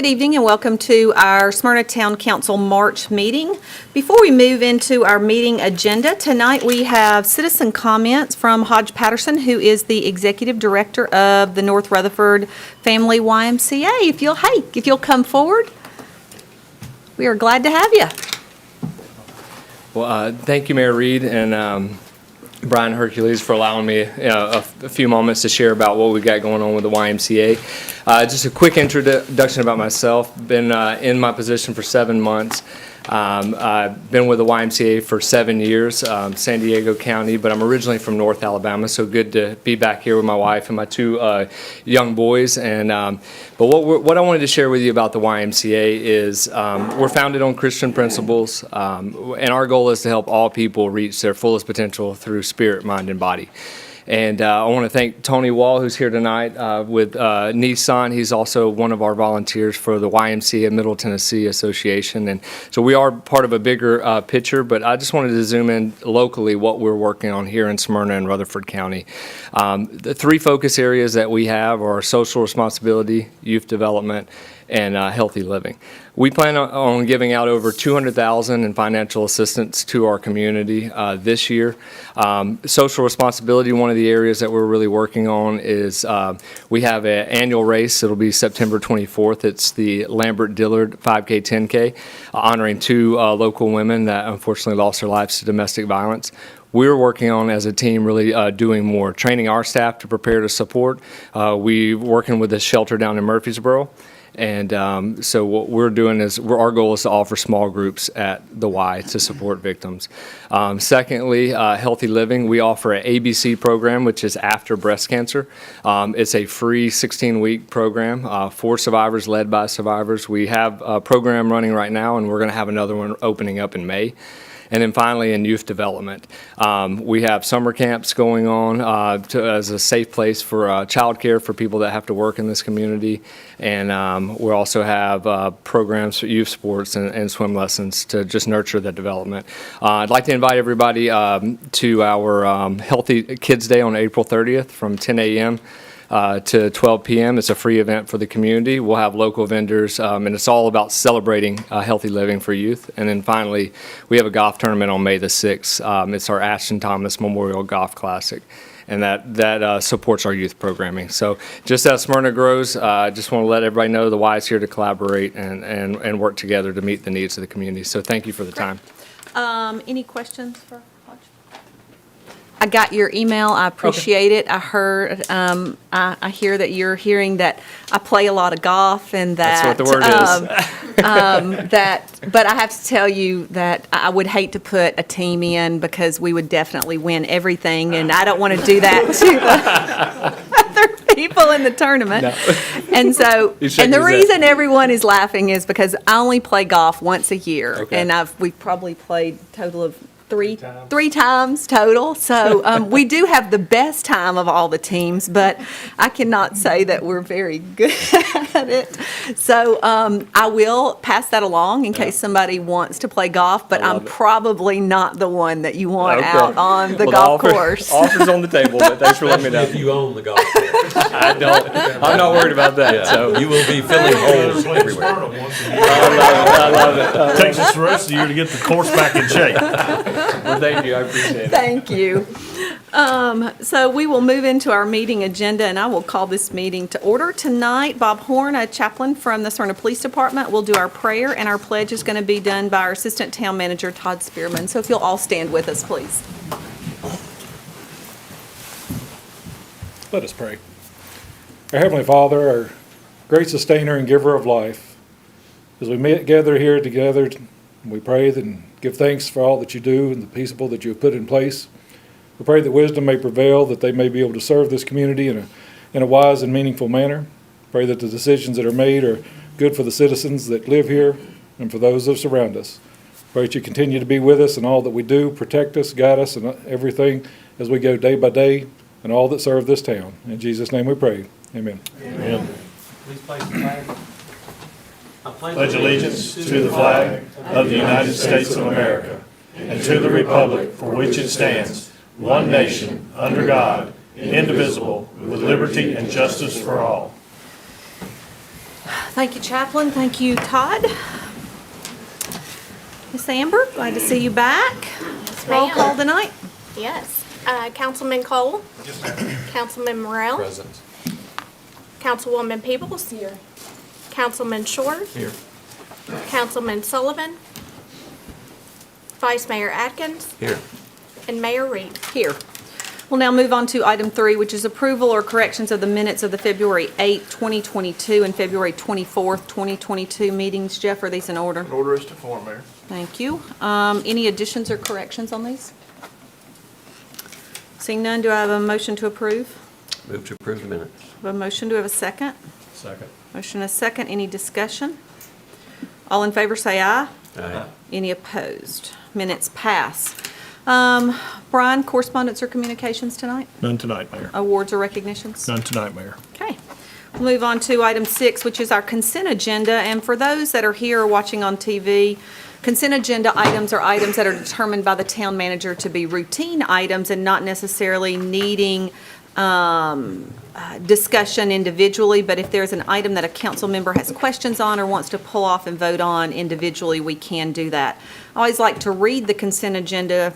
evening and welcome to our Smyrna Town Council March meeting. Before we move into our meeting agenda, tonight we have citizen comments from Hodge Patterson, who is the Executive Director of the North Rutherford Family YMCA. If you'll come forward, we are glad to have you. Well, thank you, Mayor Reed and Brian Hercules, for allowing me a few moments to share about what we've got going on with the YMCA. Just a quick introduction about myself. Been in my position for 7 months. I've been with the YMCA for 7 years, San Diego County, but I'm originally from North Alabama, so good to be back here with my wife and my two young boys. And but what I wanted to share with you about the YMCA is we're founded on Christian principles, and our goal is to help all people reach their fullest potential through spirit, mind, and body. And I want to thank Tony Wall, who's here tonight with Nissan. He's also one of our volunteers for the YMCA Middle Tennessee Association. And so we are part of a bigger picture, but I just wanted to zoom in locally what we're working on here in Smyrna and Rutherford County. The three focus areas that we have are social responsibility, youth development, and healthy living. We plan on giving out over $200,000 in financial assistance to our community this year. Social responsibility, one of the areas that we're really working on is we have an annual race. It'll be September 24th. It's the Lambert Dillard 5K 10K, honoring two local women that unfortunately lost their lives to domestic violence. We're working on, as a team, really doing more, training our staff to prepare to support. We're working with a shelter down in Murfreesboro. And so what we're doing is, our goal is to offer small groups at the Y to support victims. Secondly, healthy living. We offer an ABC program, which is after breast cancer. It's a free 16-week program for survivors, led by survivors. We have a program running right now, and we're going to have another one opening up in May. And then finally, in youth development, we have summer camps going on as a safe place for childcare for people that have to work in this community. And we also have programs for youth sports and swim lessons to just nurture the development. I'd like to invite everybody to our Healthy Kids Day on April 30th from 10 a.m. To 12 p.m. It's a free event for the community. We'll have local vendors, and it's all about celebrating healthy living for youth. And then finally, we have a golf tournament on May the 6th. It's our Ashton Thomas Memorial Golf Classic, and that supports our youth programming. So just as Smyrna grows, I just want to let everybody know the Y is here to collaborate and work together to meet the needs of the community. So thank you for the time. Any questions for Hodge? I got your email. I appreciate it. I heard, I hear that you're hearing that I play a lot of golf and that. That's what the word is. But I have to tell you that I would hate to put a team in because we would definitely win everything, and I don't want to do that to other people in the tournament. No. And so, and the reason everyone is laughing is because I only play golf once a year, okay. And we've probably played a total of three times total. So we do have the best time of all the teams, but I cannot say that we're very good at it. So I will pass that along in case somebody wants to play golf, but I'm probably not the one that you want out on the golf course. Offer's on the table, but thanks for letting me know. If you own the golf course. I don't. I'm not worried about that. Yeah. So you will be filling holes everywhere. I love it. It takes us the rest of the year to get the course back in shape. Well, thank you. I appreciate it. Thank you. So we will move into our meeting agenda, and I will call this meeting to order. Tonight, Bob Horn, a chaplain from the Smyrna Police Department, will do our prayer, and our pledge is going to be done by our Assistant Town Manager, Todd Spearman. So if you'll all stand with us, please. Let us pray. Our Heavenly Father, our great sustainer and giver of life, as we gather here together, we pray and give thanks for all that you do and the people that you have put in place. We pray that wisdom may prevail, that they may be able to serve this community in a wise and meaningful manner. Pray that the decisions that are made are good for the citizens that live here and for those that surround us. Pray that you continue to be with us in all that we do, protect us, guide us, and everything as we go day by day, and all that serve this town. In Jesus' name we pray. Amen. Amen. Please place the flag. I pledge allegiance to the flag of the United States of America and to the republic for which it stands, one nation, under God, indivisible, with liberty and justice for all. Thank you, Chaplain. Thank you, Todd. Miss Amber, glad to see you back. Roll ma'am. call tonight. Yes. Councilman Cole? Councilman Morrell? Present. Councilwoman Peebles? Here. Councilman Short? Here. Councilman Sullivan? Vice Mayor Atkins? Here. And Mayor Reed. Here. We'll now move on to item 3, which is approval or corrections of the minutes of the February 8th, 2022 and February 24th, 2022 meetings. Jeff, are these in order? Order is to form, Mayor. Thank you. Any additions or corrections on these? Seeing none, do I have a motion to approve? Move to approve the minutes. I have a motion, do I have a second? Second. Motion and a second, any discussion? All in favor say aye. Aye. Any opposed? Minutes pass. Brian, correspondence or communications tonight? None tonight, Mayor. Awards or recognitions? None tonight, Mayor. Okay. We'll move on to item 6, which is our consent agenda. And for those that are here or watching on TV, consent agenda items are items that are determined by the town manager to be routine items and not necessarily needing discussion individually, but if there's an item that a council member has questions on or wants to pull off and vote on individually, we can do that. I always like to read the consent agenda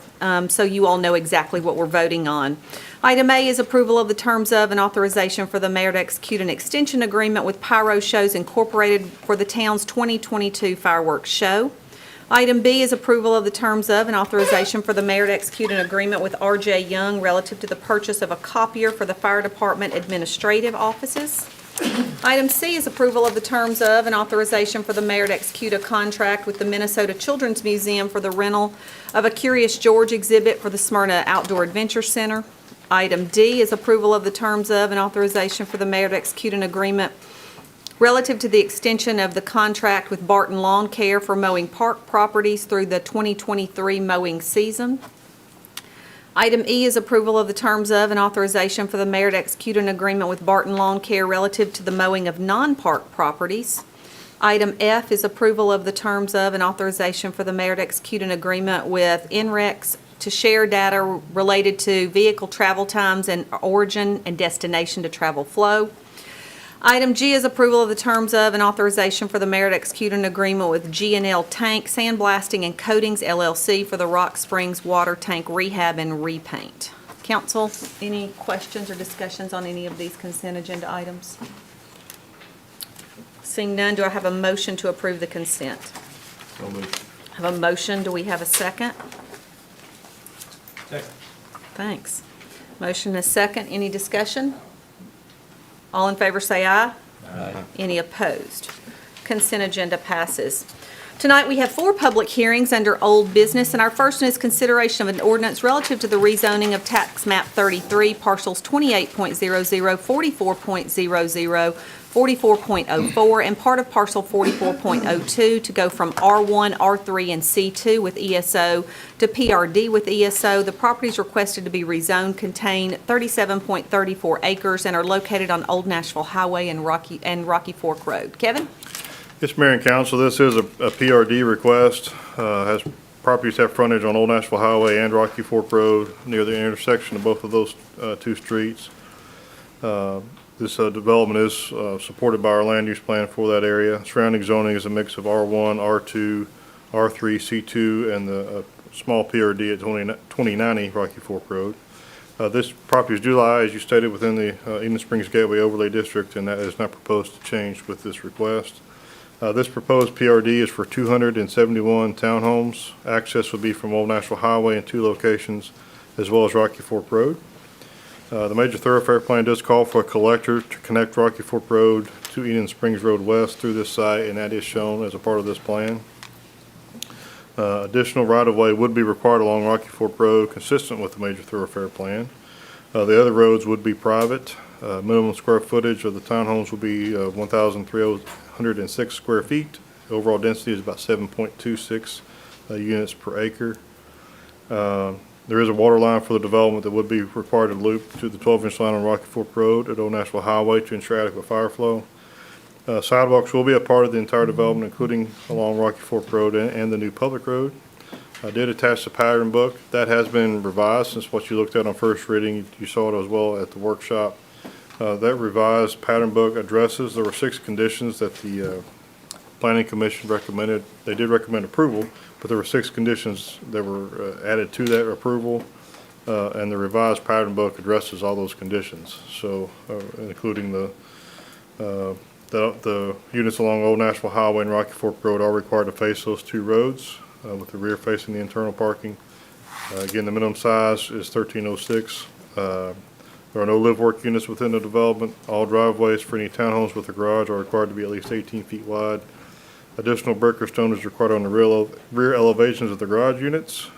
so you all know exactly what we're voting on. Item A is approval of the terms of and authorization for the mayor to execute an extension agreement with Pyro Shows Incorporated for the town's 2022 fireworks show. Item B is approval of the terms of and authorization for the mayor to execute an agreement with R.J. Young relative to the purchase of a copier for the fire department administrative offices. Item C is approval of the terms of and authorization for the mayor to execute a contract with the Minnesota Children's Museum for the rental of a Curious George exhibit for the Smyrna Outdoor Adventure Center. Item D is approval of the terms of and authorization for the mayor to execute an agreement relative to the extension of the contract with Barton Lawn Care for mowing park properties through the 2023 mowing season. Item E is approval of the terms of and authorization for the mayor to execute an agreement with Barton Lawn Care relative to the mowing of non-park properties. Item F is approval of the terms of and authorization for the mayor to execute an agreement with NREX to share data related to vehicle travel times and origin and destination to travel flow. Item G is approval of the terms of and authorization for the mayor to execute an agreement with G&L Tank Sandblasting and Coatings LLC for the Rock Springs Water Tank Rehab and Repaint. Council, any questions or discussions on any of these consent agenda items? Seeing none, do I have a motion to approve the consent? So moved. I have a motion. Do we have a second? Second. Thanks. Motion and a second. Any discussion? All in favor say aye. Aye. Any opposed? Consent agenda passes. Tonight, we have 4 public hearings under old business, and our first one is consideration of an ordinance relative to the rezoning of tax map 33, parcels 28.00, 44.00, 44.04, and part of parcel 44.02 to go from R1, R3, and C2 with ESO to PRD with ESO. The properties requested to be rezoned contain 37.34 acres and are located on Old Nashville Highway and Rocky Fork Road. Kevin? Yes, Mayor and Council, this is a PRD request. Has properties have frontage on Old Nashville Highway and Rocky Fork Road near the intersection of both of those 2 streets. This development is supported by our land use plan for that area. Surrounding zoning is a mix of R1, R2, R3, C2, and the small PRD at 2090 Rocky Fork Road. This property do lie, as you stated, within the Eden Springs Gateway Overlay District, and that is not proposed to change with this request. This proposed PRD is for 271 townhomes. Access would be from Old Nashville Highway in 2 locations, as well as Rocky Fork Road. The major thoroughfare plan does call for a collector to connect Rocky Fork Road to Eden Springs Road West through this site, and that is shown as a part of this plan. Additional right-of-way would be required along Rocky Fork Road, consistent with the major thoroughfare plan. The other roads would be private. Minimum square footage of the townhomes will be 1,306 square feet. The overall density is about 7.26 units per acre. There is a water line for the development that would be required to loop to the 12-inch line on Rocky Fork Road at Old Nashville Highway to ensure adequate fire flow. Sidewalks will be a part of the entire development, including along Rocky Fork Road and the new public road. I did attach the pattern book. That has been revised since what you looked at on first reading. You saw it as well at the workshop. That revised pattern book addresses, there were 6 conditions that the Planning Commission recommended. They did recommend approval, but there were 6 conditions that were added to that approval. And the revised pattern book addresses all those conditions. So, including the units along Old Nashville Highway and Rocky Fork Road are required to face those 2 roads, with the rear facing the internal parking. Again, the minimum size is 1306. There are no live-work units within the development. All driveways for any townhomes with a garage are required to be at least 18 feet wide. Additional brick or stone is required on the rear elevations of the garage units,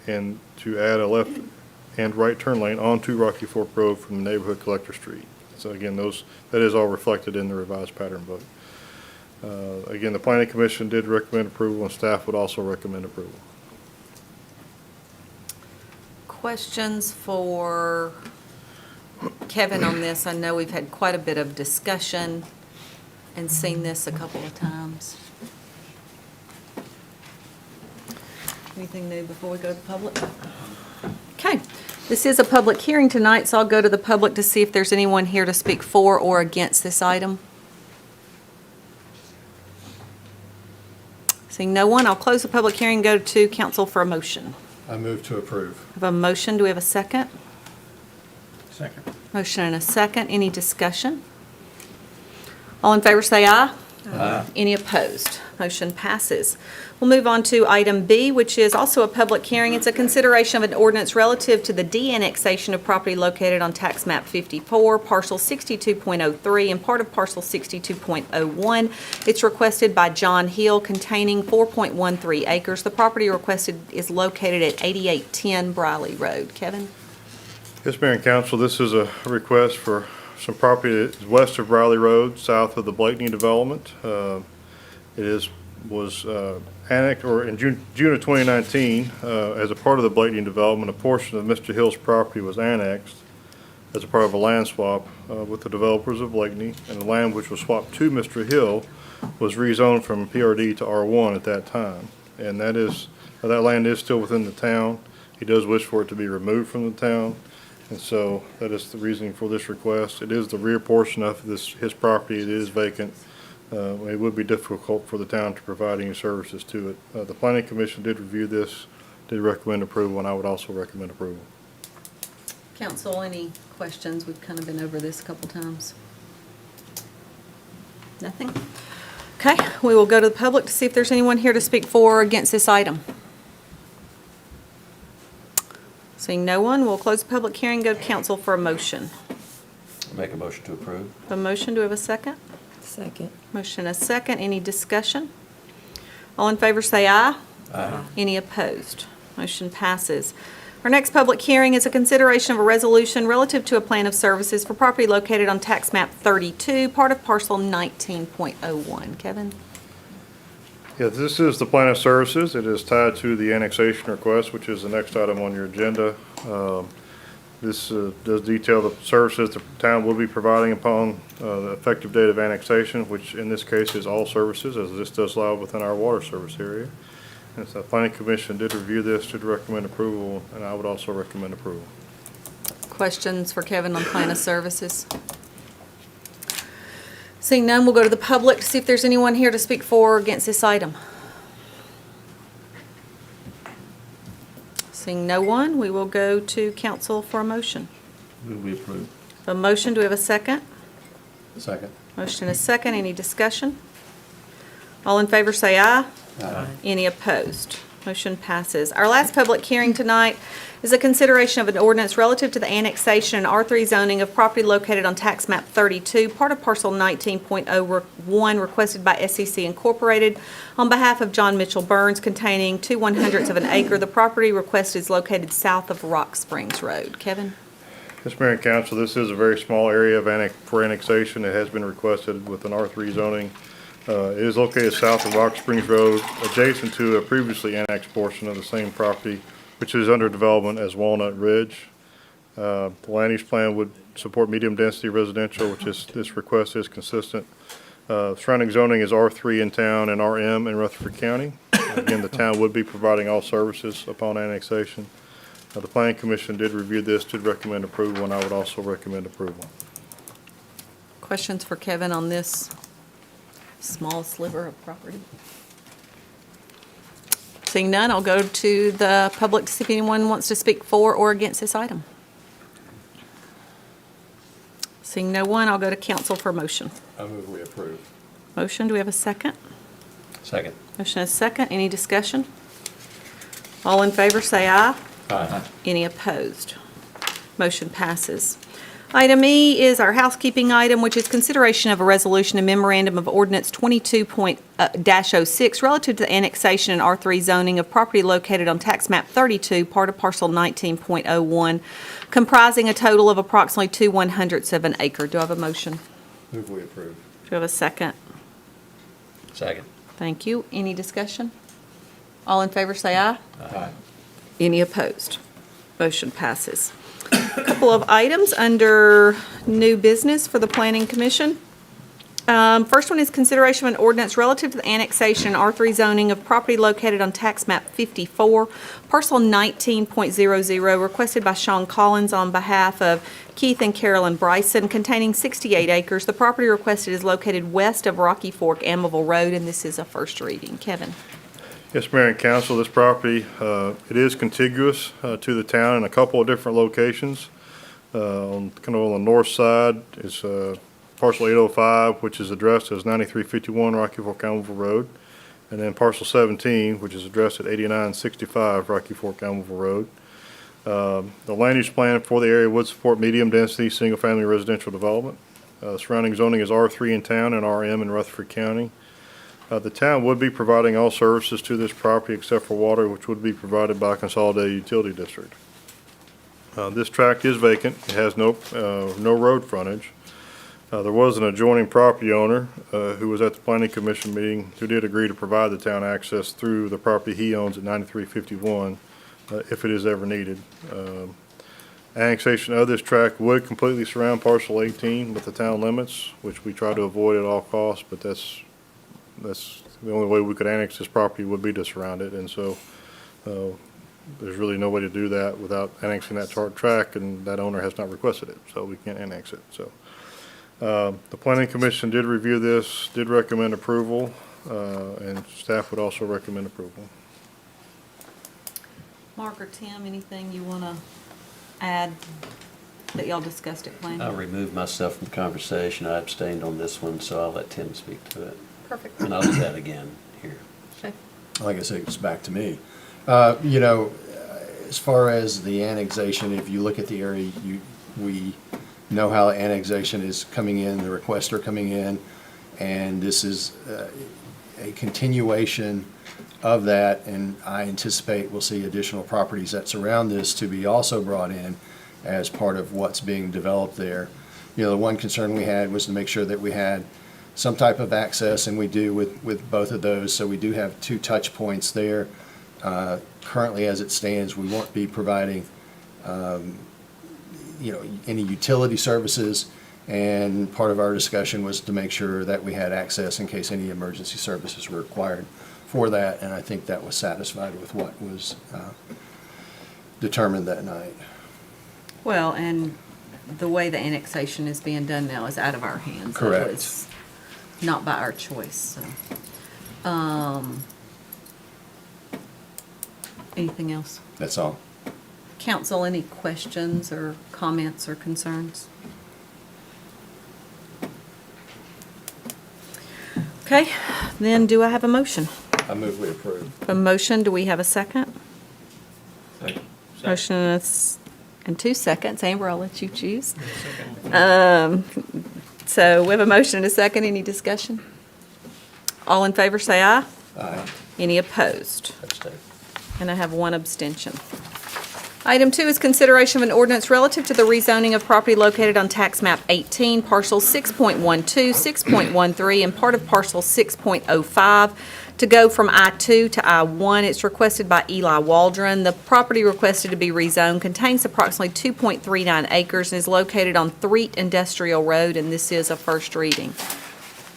and to add a left and right turn lane onto Rocky Fork Road from the neighborhood collector street. So again, that is all reflected in the revised pattern book. Again, the Planning Commission did recommend approval, and staff would also recommend approval. Questions for Kevin on this? I know we've had quite a bit of discussion and seen this a couple of times. Anything new before we go to the public? Okay, this is a public hearing tonight, so I'll go to the public to see if there's anyone here to speak for or against this item. Seeing no one, I'll close the public hearing and go to council for a motion. I move to approve. I have a motion, do we have a second? Second. Motion and a second, any discussion? All in favor say aye. Aye. Any opposed? Motion passes. We'll move on to item B, which is also a public hearing. It's a consideration of an ordinance relative to the de-annexation of property located on tax map 54, parcel 62.03, and part of parcel 62.01. It's requested by John Hill, containing 4.13 acres. The property requested is located at 8810 Briley Road. Kevin? Yes, Mayor and Council, this is a request for some property that is west of Riley Road, south of the Blakeney development. Was annexed, or in June of 2019, as a part of the Blakeney development, a portion of Mr. Hill's property was annexed as a part of a land swap with the developers of Blakeney, and the land which was swapped to Mr. Hill was rezoned from PRD to R1 at that time. And that land is still within the town. He does wish for it to be removed from the town. And so that is the reasoning for this request. It is the rear portion of his property. It is vacant. It would be difficult for the town to provide any services to it. The Planning Commission did review this, did recommend approval, and I would also recommend approval. Council, any questions? We've kind of been over this a couple times. Nothing? Okay, we will go to the public to see if there's anyone here to speak for or against this item. Seeing no one, we'll close the public hearing and go to council for a motion. Make a motion to approve. A motion, do we have a second? Second. Motion and a second, any discussion? All in favor say aye. Aye. Any opposed? Motion passes. Our next public hearing is a consideration of a resolution relative to a plan of services for property located on tax map 32, part of parcel 19.01. Kevin? Yeah, this is the plan of services. It is tied to the annexation request, which is the next item on your agenda. This does detail the services the town will be providing upon the effective date of annexation, which in this case is all services, as this does lie within our water service area. And so the Planning Commission did review this, did recommend approval, and I would also recommend approval. Questions for Kevin on plan of services? Seeing none, we'll go to the public to see if there's anyone here to speak for or against this item. Seeing no one, we will go to council for a motion. Move we approve. A motion, do we have a second? Second. Motion is second, any discussion? All in favor say aye. Aye. Any opposed? Motion passes. Our last public hearing tonight is a consideration of an ordinance relative to the annexation and R3 zoning of property located on tax map 32, part of parcel 19.01, requested by SEC Incorporated on behalf of John Mitchell Burns, containing 2/100ths of an acre. The property request is located south of Rock Springs Road. Kevin? Yes, Mayor and Council, this is a very small area for annexation. It has been requested with an R3 zoning. It is located south of Rock Springs Road, adjacent to a previously annexed portion of the same property, which is under development as Walnut Ridge. The land use plan would support medium-density residential, which is, this request is consistent. Surrounding zoning is R3 in town and RM in Rutherford County. Again, the town would be providing all services upon annexation. The Planning Commission did review this, did recommend approval, and I would also recommend approval. Questions for Kevin on this small sliver of property? Seeing none, I'll go to the public to see if anyone wants to speak for or against this item. Seeing no one, I'll go to council for motion. I move we approve. Motion, do we have a second? Second. Motion is second. Any discussion? All in favor, say aye. Aye. Any opposed? Motion passes. Item E is our housekeeping item, which is consideration of a resolution and memorandum of ordinance 22.06 relative to the annexation and R3 zoning of property located on tax map 32, part of parcel 19.01, comprising a total of approximately 2/100ths of an acre. Do I have a motion? Move we approve. Do I have a second? Second. Thank you. Any discussion? All in favor, say aye. Aye. Any opposed? Motion passes. A couple of items under new business for the Planning Commission. First one is consideration of an ordinance relative to the annexation and R3 zoning of property located on tax map 54, parcel 19.00, requested by Sean Collins on behalf of Keith and Carolyn Bryson, containing 68 acres. The property requested is located west of Rocky Fork, Amable Road, and this is a first reading. Kevin? Yes, Mayor and Council, this property, it is contiguous to the town in a couple of different locations. On the north side is parcel 805, which is addressed as 9351 Rocky Fork Allenville Road, and then parcel 17, which is addressed at 8965 Rocky Fork Allenville Road. The land use plan for the area would support medium-density, single-family residential development. Surrounding zoning is R3 in town and RM in Rutherford County. The town would be providing all services to this property except for water, which would be provided by a consolidated utility district. This tract is vacant. It has no road frontage. There was an adjoining property owner who was at the Planning Commission meeting who did agree to provide the town access through the property he owns at 9351 if it is ever needed. Annexation of this tract would completely surround parcel 18 with the town limits, which we try to avoid at all costs, but that's the only way we could annex this property would be to surround it, and so there's really no way to do that without annexing that tract, and that owner has not requested it, so we can't annex it. So the Planning Commission did review this, did recommend approval, and staff would also recommend approval. Mark or Tim, anything you want to add that y'all discussed at planning? I'll remove myself from the conversation. I abstained on this one, so I'll let Tim speak to it. Perfect. And I'll do that again here. Okay. Like I say, it's back to me. As far as the annexation, if you look at the area, we know how annexation is coming in, the requests are coming in, and this is a continuation of that, and I anticipate we'll see additional properties that surround this to be also brought in as part of what's being developed there. The one concern we had was to make sure that we had some type of access, and we do with both of those, so we do have two touch points there. Currently, as it stands, we won't be providing, any utility services, and part of our discussion was to make sure that we had access in case any emergency services were required for that, and I think that was satisfied with what was determined that night. Well, and the way the annexation is being done now is out of our hands. Correct. It was not by our choice, so. Anything else? That's all. Council, any questions or comments or concerns? Okay, then do I have a motion? I move we approve. A motion, do we have a second? Second. Motion and 2 seconds. Amber, I'll let you choose. So we have a motion and a second. Any discussion? All in favor, say aye. Aye. Any opposed? Abstain. And I have 1 abstention. Item 2 is consideration of an ordinance relative to the rezoning of property located on tax map 18, parcels 6.12, 6.13, and part of parcel 6.05 to go from I-2 to I-1. It's requested by Eli Waldron. The property requested to be rezoned contains approximately 2.39 acres and is located on Threet Industrial Road, and this is a first reading.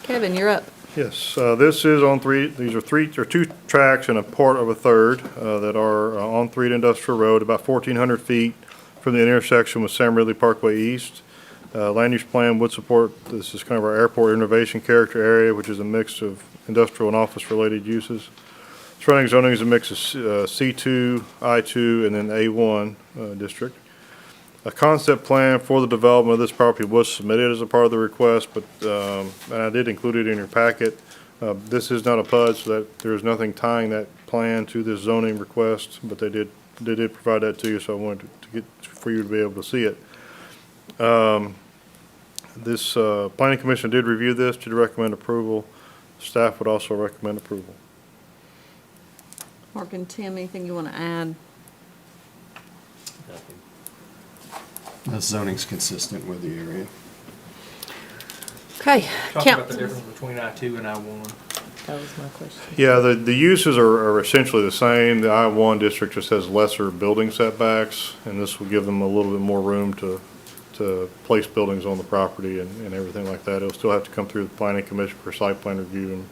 Kevin, you're up. Yes, this is on these are two tracks and a part of a third that are on 3 Industrial Road, about 1,400 feet from the intersection with Sam Ridley Parkway East. Land use plan would support, this is kind of our airport innovation character area, which is a mix of industrial and office-related uses. Surrounding zoning is a mix of C2, I2, and then A1 district. A concept plan for the development of this property was submitted as a part of the request, but, and I did include it in your packet. This is not a PUD, so that there's nothing tying that plan to this zoning request, but they did provide that to you, so I wanted to get, for you to be able to see it. This planning commission did review this, did recommend approval. Staff would also recommend approval. Mark and Tim, anything you want to add? The zoning's consistent with the area. Okay. Talk about the difference between I-2 and I-1. That was my question. Yeah, the uses are essentially the same. The I-1 district just has lesser building setbacks, and this will give them a little bit more room to place buildings on the property and everything like that. It'll still have to come through the planning commission for site plan review and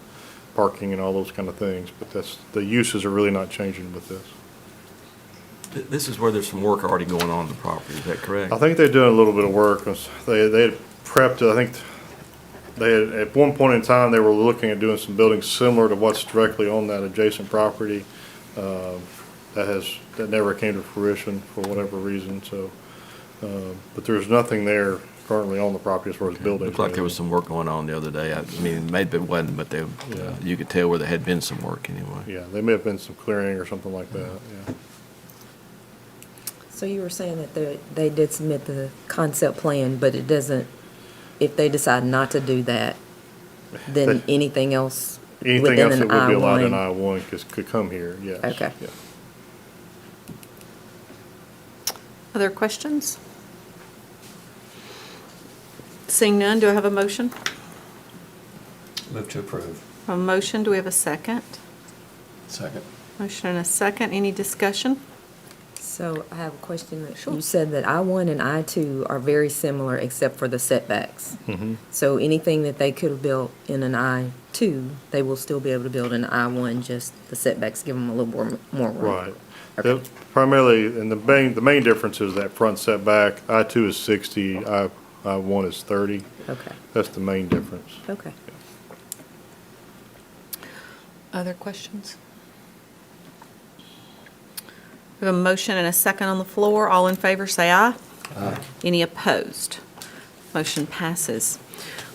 parking and all those kind of things, but the uses are really not changing with this. This is where there's some work already going on the property, is that correct? I think they're doing a little bit of work. They had prepped, I think, they had, at one point in time, they were looking at doing some buildings similar to what's directly on that adjacent property. That never came to fruition for whatever reason, so, but there's nothing there currently on the property as far as buildings. Looked like there was some work going on the other day. I mean, maybe it wasn't, but you could tell where there had been some work anyway. Yeah, there may have been some clearing or something like that, yeah. So you were saying that they did submit the concept plan, but it doesn't, if they decide not to do that, then anything else Anything within else an that would be allowed in I-1? I-1 could come here, yes. Okay. Yeah. Other questions? Seeing none, do I have a motion? Move to approve. A motion, do we have a second? Second. Motion and a second, any discussion? So I have a question. Sure. You said that I-1 and I-2 are very similar except for the setbacks. Mhm. So anything that they could have built in an I-2, they will still be able to build in I-1, just the setbacks give them a little more room. Right. Okay. Primarily, and the main difference is that front setback. I-2 is 60, I-1 is 30. Okay, That's the main difference. okay. Other questions? We have a motion and a second on the floor. All in favor, say aye. Aye. Any opposed? Motion passes.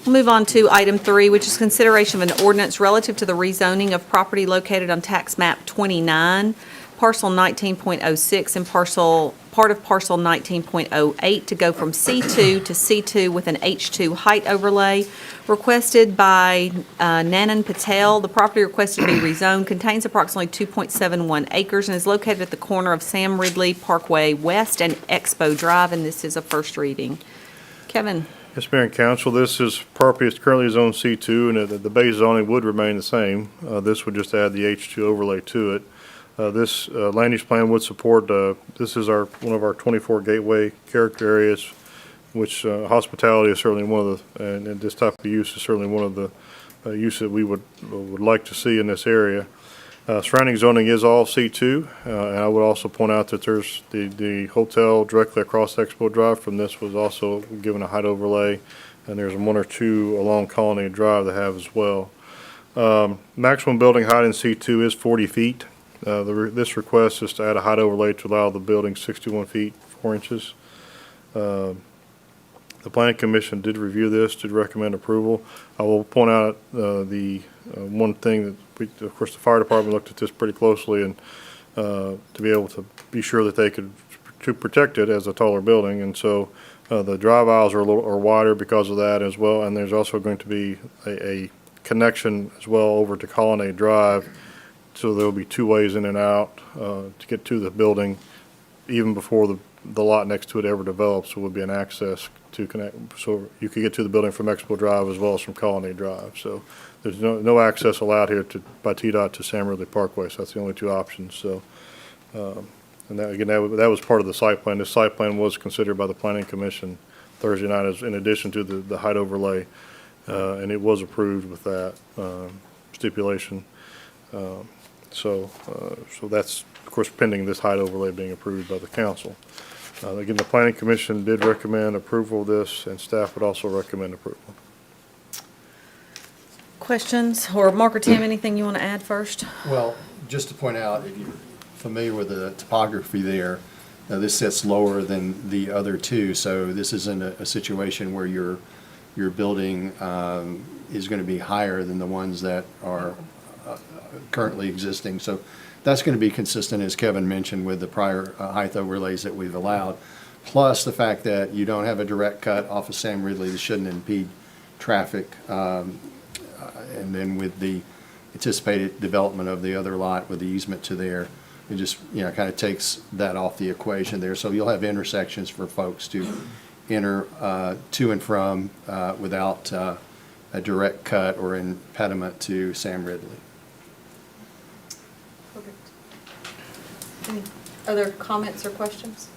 We'll move on to item 3, which is consideration of an ordinance relative to the rezoning of property located on tax map 29, parcel 19.06, and part of parcel 19.08 to go from C2 to C2 with an H2 height overlay, requested by Nanan Patel. The property requested to be rezoned contains approximately 2.71 acres and is located at the corner of Sam Ridley Parkway West and Expo Drive, and this is a first reading. Kevin? Yes, Mayor and Council, this is property is currently zoned C2, and the base zoning would remain the same. This would just add the H2 overlay to it. This land use plan would support, this is one of our 24 gateway character areas, which hospitality is certainly one of the, and this type of use is certainly one of the uses that we would like to see in this area. Surrounding zoning is all C2, and I would also point out that there's the hotel directly across Expo Drive from this was also given a height overlay, and there's one or two along Colony Drive that have as well. Maximum building height in C2 is 40 feet. This request is to add a height overlay to allow the building 61 feet 4 inches. The Planning Commission did review this, did recommend approval. I will point out the one thing that of course, the fire department looked at this pretty closely, and to be able to be sure that they could to protect it as a taller building, and so the drive aisles are wider because of that as well. And there's also going to be a connection as well over to Colonnade Drive. So there'll be 2 ways in and out to get to the building, even before the lot next to it ever develops. So would be an access to connect, so you could get to the building from Expo Drive as well as from Colony Drive. So there's no access allowed here by TDOT to Sam Ridley Parkway. So that's the only 2 options. So, and that, again, that was part of the site plan. This site plan was considered by the Planning Commission Thursday night as in addition to the height overlay. and it was approved with that stipulation. So that's, of course, pending this height overlay being approved by the council. Again, the planning commission did recommend approval of this, and staff would also recommend approval. Questions, or Mark or Tim, anything you want to add first? Well, just to point out, if you're familiar with the topography there, this sits lower than the other two, so this isn't a situation where your building is going to be higher than the ones that are currently existing. So that's going to be consistent, as Kevin mentioned, with the prior height overlays that we've allowed, plus the fact that you don't have a direct cut off of Sam Ridley that shouldn't impede traffic. And then with the anticipated development of the other lot with the easement to there, it just, kind of takes that off the equation there. So you'll have intersections for folks to enter to and from without a direct cut or impediment to Sam Ridley. Any other comments or questions?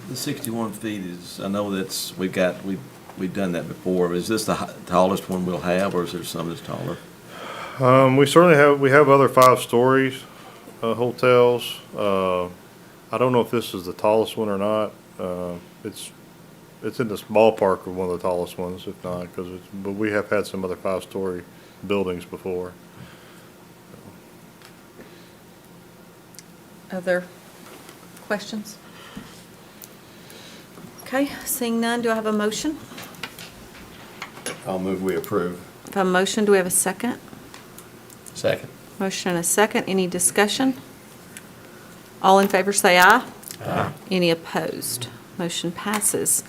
The 61 feet is, I know we've done that before. Is this the tallest one we'll have, or is there some that's taller? We have other 5 stories hotels. I don't know if this is the tallest one or not. It's in this ballpark of one of the tallest ones, if not, but we have had some other 5-story buildings before. Other questions? Okay, seeing none, do I have a motion? I'll move we approve. If I have a motion, do we have a second? Second. Motion and a second. Any discussion? All in favor say aye. Aye. Any opposed? Motion passes.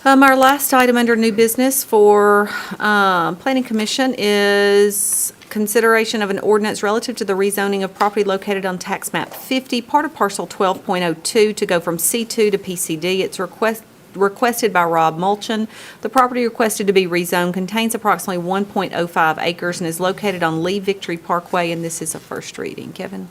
Our last item under new business for Planning Commission is consideration of an ordinance relative to the rezoning of property located on tax map 50, part of parcel 12.02, to go from C2 to PCD. It's requested by Rob Mulchin. The property requested to be rezoned contains approximately 1.05 acres and is located on Lee Victory Parkway, and this is a first reading. Kevin?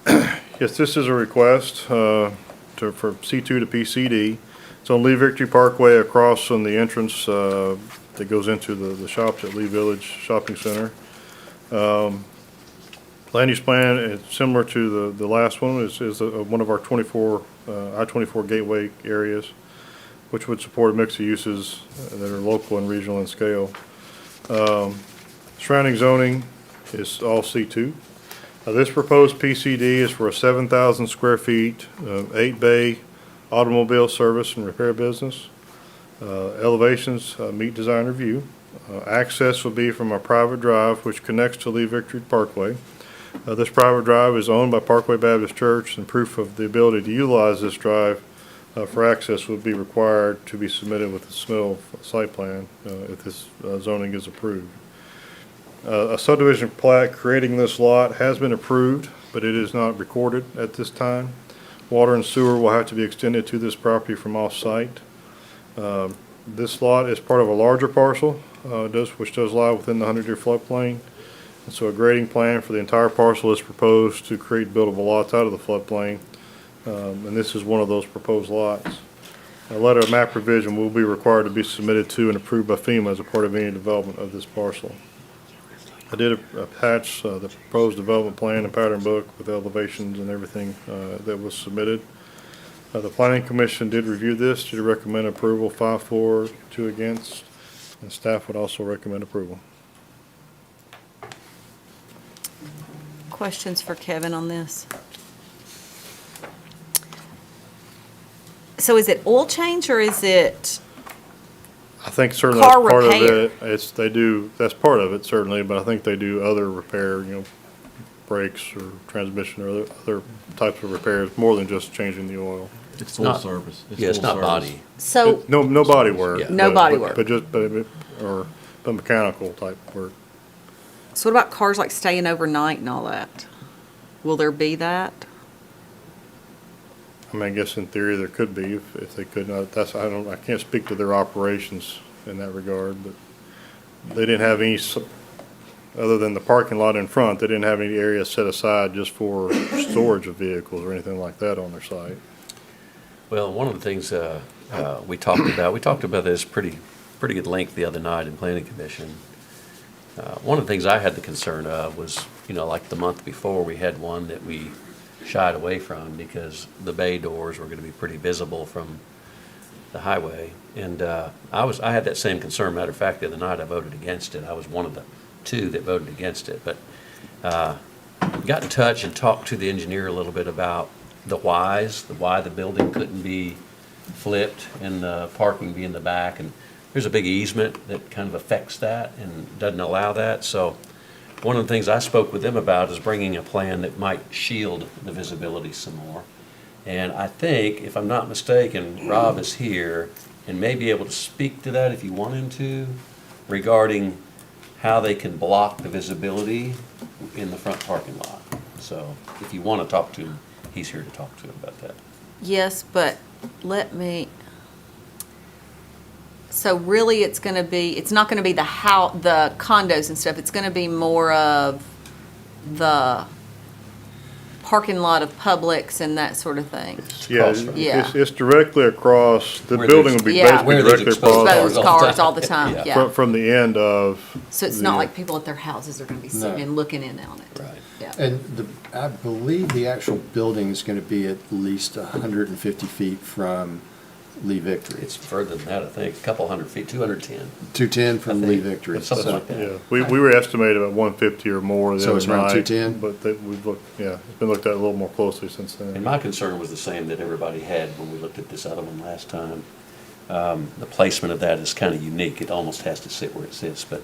Yes, this is a request for C2 to PCD. It's on Lee Victory Parkway across from the entrance that goes into the shops at Lee Village Shopping Center. Land use plan is similar to the last one. Is one of our I-24 gateway areas, which would support a mix of uses that are local and regional in scale. Surrounding zoning is all C2. This proposed PCD is for a 7,000 square feet, 8-bay automobile service and repair business. Elevations meet design review. Access will be from a private drive which connects to Lee Victory Parkway. This private drive is owned by Parkway Baptist Church, and proof of the ability to utilize this drive for access would be required to be submitted with the submittal site plan if this zoning is approved. A subdivision plat creating this lot has been approved, but it is not recorded at this time. Water and sewer will have to be extended to this property from off-site. This lot is part of a larger parcel, which does lie within the 100-year floodplain. And so a grading plan for the entire parcel is proposed to create buildable lots out of the floodplain. And this is one of those proposed lots. A letter of map revision will be required to be submitted to and approved by FEMA as a part of any development of this parcel. I did attach the proposed development plan and pattern book with elevations and everything that was submitted. The Planning Commission did review this to recommend approval, 5 for, 2 against, and staff would also recommend approval. Questions for Kevin on this? So is it oil change or is it? I think certainly Car that's part repair. of it. That's part of it certainly, but I think they do other repair, brakes or transmission or other types of repairs, more than just changing the oil. It's not- full service. Yeah, it's full not service. body. So, No body work. Yeah. No body work. But mechanical type work. so what about cars like staying overnight and all that? Will there be that? I mean, I guess in theory there could be if they could not. I can't speak to their operations in that regard, but they didn't have any, other than the parking lot in front, they didn't have any area set aside just for storage of vehicles or anything like that on their site. Well, one of the things we talked about this pretty pretty good length the other night in planning commission. One of the things I had the concern of was, like the month before, we had one that we shied away from because the bay doors were gonna be pretty visible from the highway. And I had that same concern. Matter of fact, the other night I voted against it. I was one of the two that voted against it. But got in touch and talked to the engineer a little bit about the whys, why the building couldn't be flipped and the parking be in the back. And there's a big easement that kind of affects that and doesn't allow that. So one of the things I spoke with them about is bringing a plan that might shield the visibility some more. And I think, if I'm not mistaken, Rob is here and may be able to speak to that if you want him to, regarding how they can block the visibility in the front parking lot. So if you want to talk to him, he's here to talk to him about that. Yes, but so really it's not going to be the condos and stuff. It's going to be more of the parking lot of Publix and that sort of thing. Yeah, Yeah. it's directly across, the Where building there's- will be Yeah. Where basically there's directly exposed across. Those cars all the time, Yeah. yeah. From the end of. So it's not like people at their houses are going to be sitting No. and looking in on it. Right. Yeah. And I believe the actual building is going to be at least 150 feet from Lee Victory. It's further than that, I think, a couple hundred feet, 210. 210 from I Lee think, Victory. or something So- like that. Yeah, we were estimated about 150 or more the So other it's around night, 210? but we've looked, yeah, it's been looked at a little more closely since then. And my concern was the same that everybody had when we looked at this other one last time. The placement of that is kind of unique. It almost has to sit where it sits. But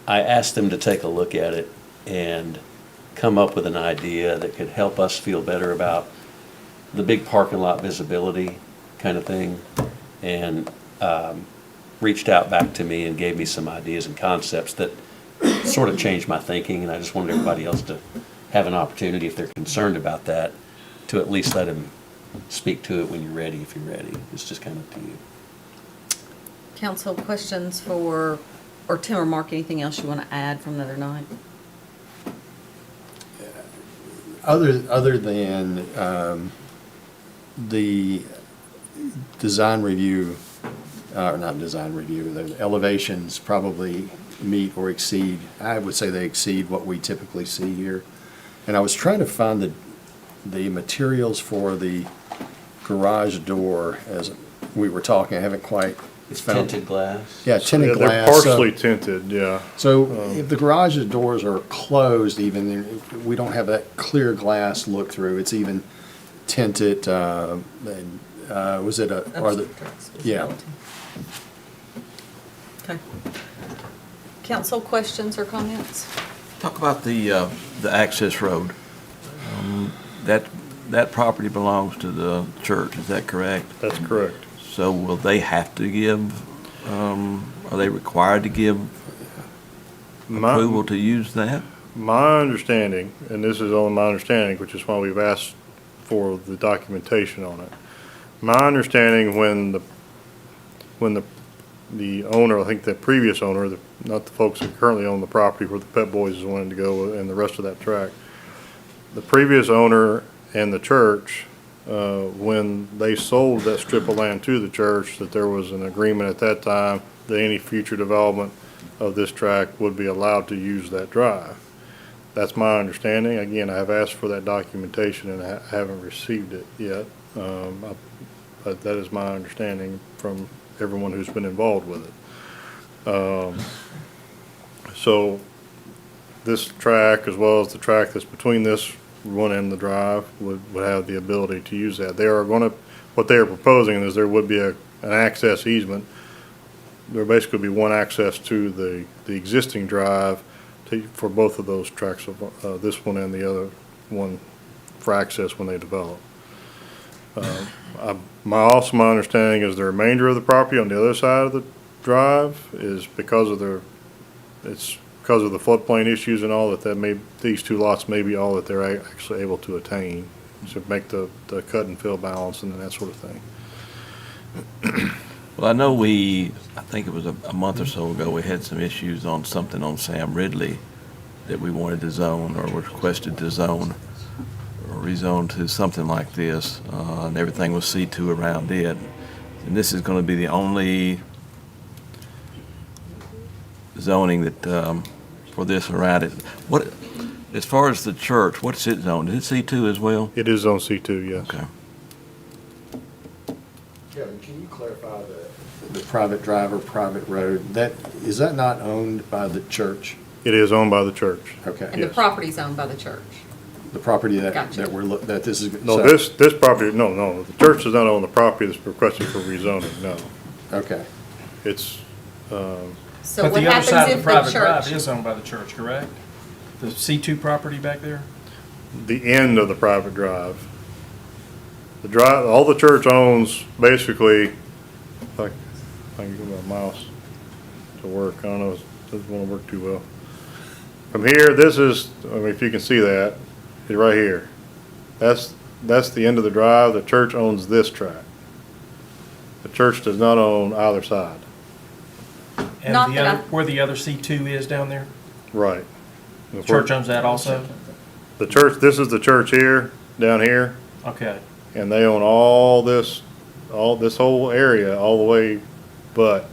I asked them to take a look at it and come up with an idea that could help us feel better about the big parking lot visibility kind of thing. And reached out back to me and gave me some ideas and concepts that sort of changed my thinking. And I just wanted everybody else to have an opportunity, if they're concerned about that, to at least let him speak to it when you're ready, if you're ready. It's just kind of up to you. Council, questions or Tim or Mark, anything else you want to add from the other night? Other than the design review, or not design review, the elevations probably meet or exceed, I would say they exceed what we typically see here. And I was trying to find the materials for the garage door as we were talking. I haven't quite It's found. tinted glass. Yeah, tinted Yeah, glass. they're so- partially tinted, yeah. So if the garage doors are closed even, we don't have that clear glass look through. It's even tinted, was it yeah. Okay. Council, questions or comments? Talk about the access road. That property belongs to the church, is that correct? That's correct. So will they have to give, are they required to give approval to use that? My understanding, and this is only my understanding, which is why we've asked for the documentation on it. My understanding, when the owner, I think the previous owner, not the folks that currently own the property where the Pep Boys is wanting to go and the rest of that track, the previous owner and the church, when they sold that strip of land to the church, that there was an agreement at that time that any future development of this track would be allowed to use that drive. That's my understanding. Again, I have asked for that documentation and I haven't received it yet. But that is my understanding from everyone who's been involved with it. So this track, as well as the track that's between this one and the drive, would have the ability to use that. What they are proposing is there would be an access easement. There basically be one access to the existing drive for both of those tracks, of this one and the other one, for access when they develop. My understanding is the remainder of the property on the other side of the drive is because of the floodplain issues and all, these two lots may be all that they're actually able to attain to make the cut and fill balance and that sort of thing. Well, I know I think it was a month or so ago, we had some issues on something on Sam Ridley that we wanted to zone or requested to zone or rezone to something like this, and everything was C2 around it. And this is going to be the only zoning that, for this around it. What, as far as the church, what's it zoned? Is it C2 as well? It is on C2, yes. Okay. Kevin, can you clarify the private drive or private road? Is that not owned by the church? It is owned by the church. Okay. And the property's owned by the church. The property that, Gotcha. that this is. No, so- this property, no, the church does not own the property that's requested for rezoning, no. Okay. It's, So But what the other happens side of if the the private drive church? is owned by the church, correct? The C2 property back there? the end of the private drive. The drive, all the church owns, basically, if I can get my mouse to work, I don't know, it doesn't want to work too well. From here, this is, I mean, if you can see that, it's right here. That's the end of the drive. The church owns this tract. The church does not own either side. And Not the that other, where the other C2 is down there? Right. The church owns that also? The church, this is the church here, down here, Okay. and they own all this whole area, all the way, but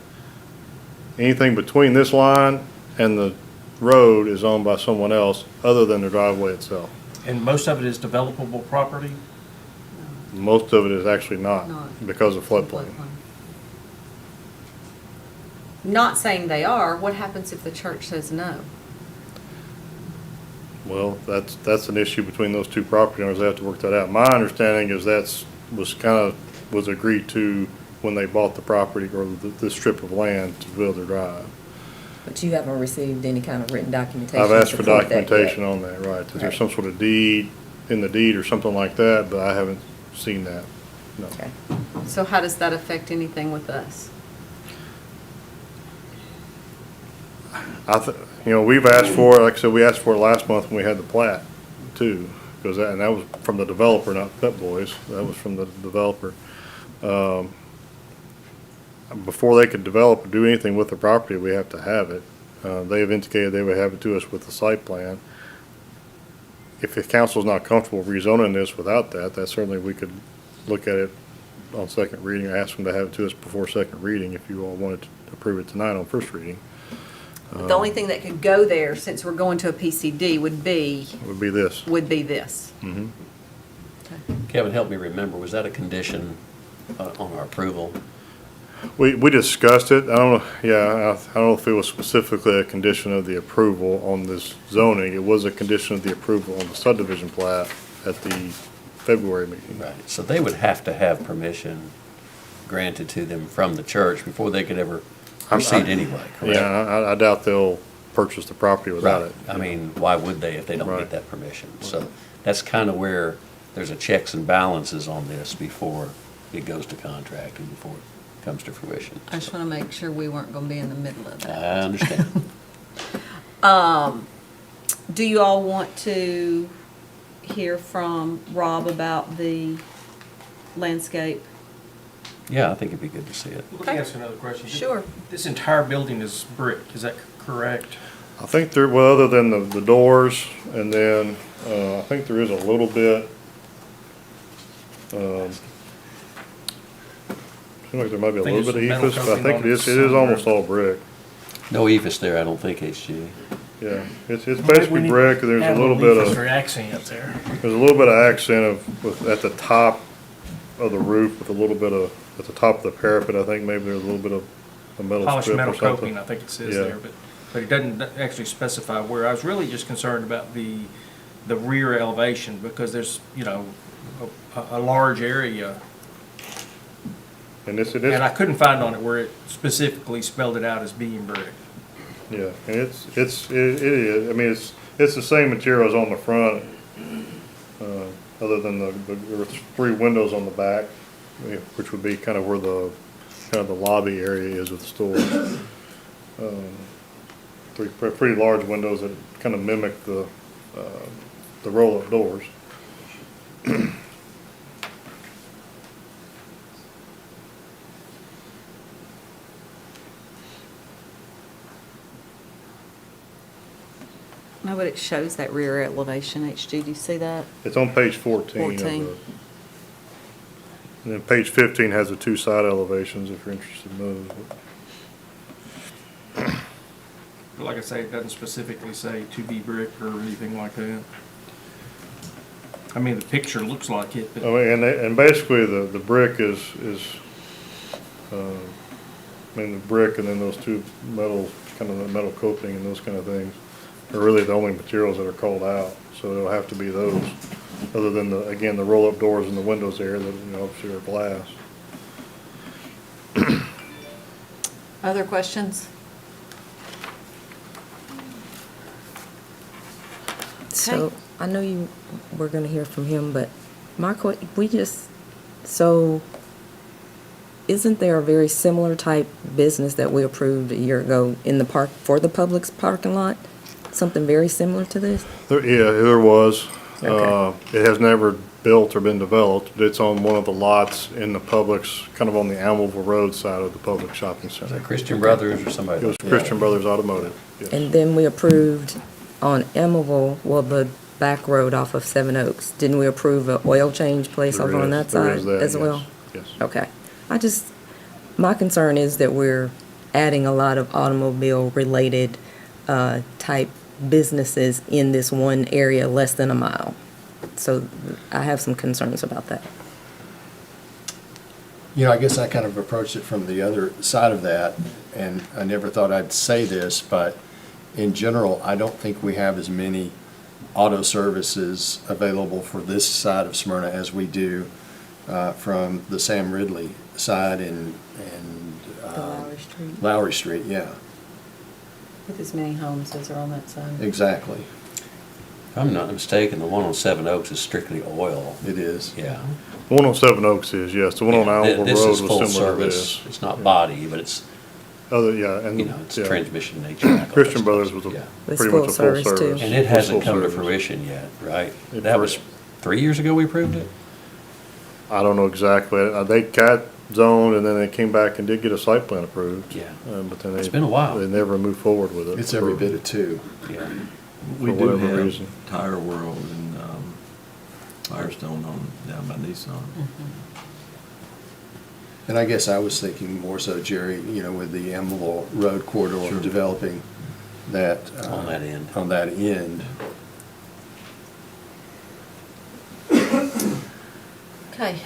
anything between this line and the road is owned by someone else, other than the driveway itself. And most of it is developable property? Most of it is actually not, Not. because of floodplain. Not saying they are, what happens if the church says no? Well, that's an issue between those two property owners. They have to work that out. My understanding is was agreed to when they bought the property or the strip of land to build their drive. But you haven't received any kind of written documentation? I've asked to for support that yet? documentation on that, right, that there's Right. some sort of deed, in the deed or something like that, but I haven't seen that, no. Okay. So how does that affect anything with us? We've asked for, like I said, we asked for it last month when we had the plat too, because that was from the developer, not Pep Boys, that was from the developer. Before they could develop or do anything with the property, we have to have it. They have indicated they would have it to us with the site plan. If the council's not comfortable rezoning this without that, certainly we could look at it on second reading, or ask them to have it to us before second reading, if you all wanted to approve it tonight on first reading. The only thing that could go there, since we're going to a PCD, would be Would be this. this. Mhm. Kevin, help me remember, was that a condition on our approval? We discussed it, I don't know, I don't know if it was specifically a condition of the approval on this zoning. It was a condition of the approval on the subdivision plat at the February meeting. Right, so they would have to have permission granted to them from the church before they could ever proceed anyway, correct? Yeah, I doubt they'll purchase the property without Right, it. I mean, why would they if they don't Right. get that permission? So that's kind of where there's a checks and balances on this before it goes to contract and before it comes to fruition. I just want to make sure we weren't going to be in the middle of that. I understand. Do you all want to hear from Rob about the landscape? Yeah, I think it'd be good to see it. Let me ask another question. Sure. This entire building is brick, is that correct? I think there, well, other than the doors, and then, I think there is a little bit, seems like there might be a Think little bit of it's metal ephes, but I coating think on it it is almost somewhere. all brick. No EFS there, I don't think, HG. Yeah, it's Maybe we basically need brick, to there's a add little bit leafs of, or accent there. there's a little bit of accent at the top of the roof with a little bit of, at the top of the parapet, I think maybe there's a little bit of a metal Polished strip or metal something. coping, I think it says Yeah. there, but it doesn't actually specify where. I was really just concerned about the rear elevation, because there's, a large area, And it and is, I couldn't find on it where it specifically spelled it out as being brick. yeah, and it is, I mean, it's the same material as on the front, other than there were 3 windows on the back, which would be kind of where the lobby area is of the store. 3 pretty large windows that kind of mimic the roll-up doors. No, but it shows that rear elevation, HG, do you see that? It's on page 14 of 14. the, and then page 15 has the 2 side elevations if you're interested in those. like I say, it doesn't specifically say to be brick or anything like that. I mean, the picture looks like it, I but mean, and basically the brick is, I mean, the brick and then those two metal, kind of the metal coping and those kind of things are really the only materials that are called out. So it'll have to be those, other than the, again, the roll-up doors and the windows there that, you know, obviously are glass. Other questions? So, I know you were gonna hear from him, but Marco, isn't there a very similar type business that we approved a year ago in the park, for the Publix parking lot? Something very similar to this? Yeah, there was. Okay. It has never built or been developed. It's on one of the lots in the Publix, kind of on the Almoville Road side of the Publix shopping Is center. that Christian Brothers or somebody? It was Christian Brothers Automotive, yes. And then we approved on Emerald, well, the back road off of Seven Oaks, didn't we approve an oil change place There over on is- that there side is that, as yes, well? yes. Okay. My concern is that we're adding a lot of automobile-related type businesses in this one area less than a mile. So I have some concerns about that. You know, I guess I kind of approached it from the other side of that, and I never thought I'd say this, but in general, I don't think we have as many auto services available for this side of Smyrna as we do from the Sam Ridley side and Street. Lowry Street, yeah, With as many homes as are on that side. exactly. If I'm not mistaken, the one on Seven Oaks is strictly oil. It is. Yeah. The one on Seven Oaks is, yes. The one on Yeah, Almoville this Road is was full similar to service. this. It's not body, but it's, Yeah, and, you know, it's yeah. transmission nature. and all that Christian stuff. Brothers was Yeah. It's pretty full much a full service, too. service. And it Full hasn't come to service. fruition yet, right? It That was first- 3 years ago we approved it? I don't know exactly. They cat zoned and then they came back and did get a site plan approved. Yeah. But then It's been a while. They never moved forward with it. It's every bit of two. Yeah. We For do whatever have reason. Tire World and Firestone down by Nissan. And I guess I was thinking more so, Jerry, you know, with the Emerald Road corridor Sure. developing that. On that end. On that end. Okay.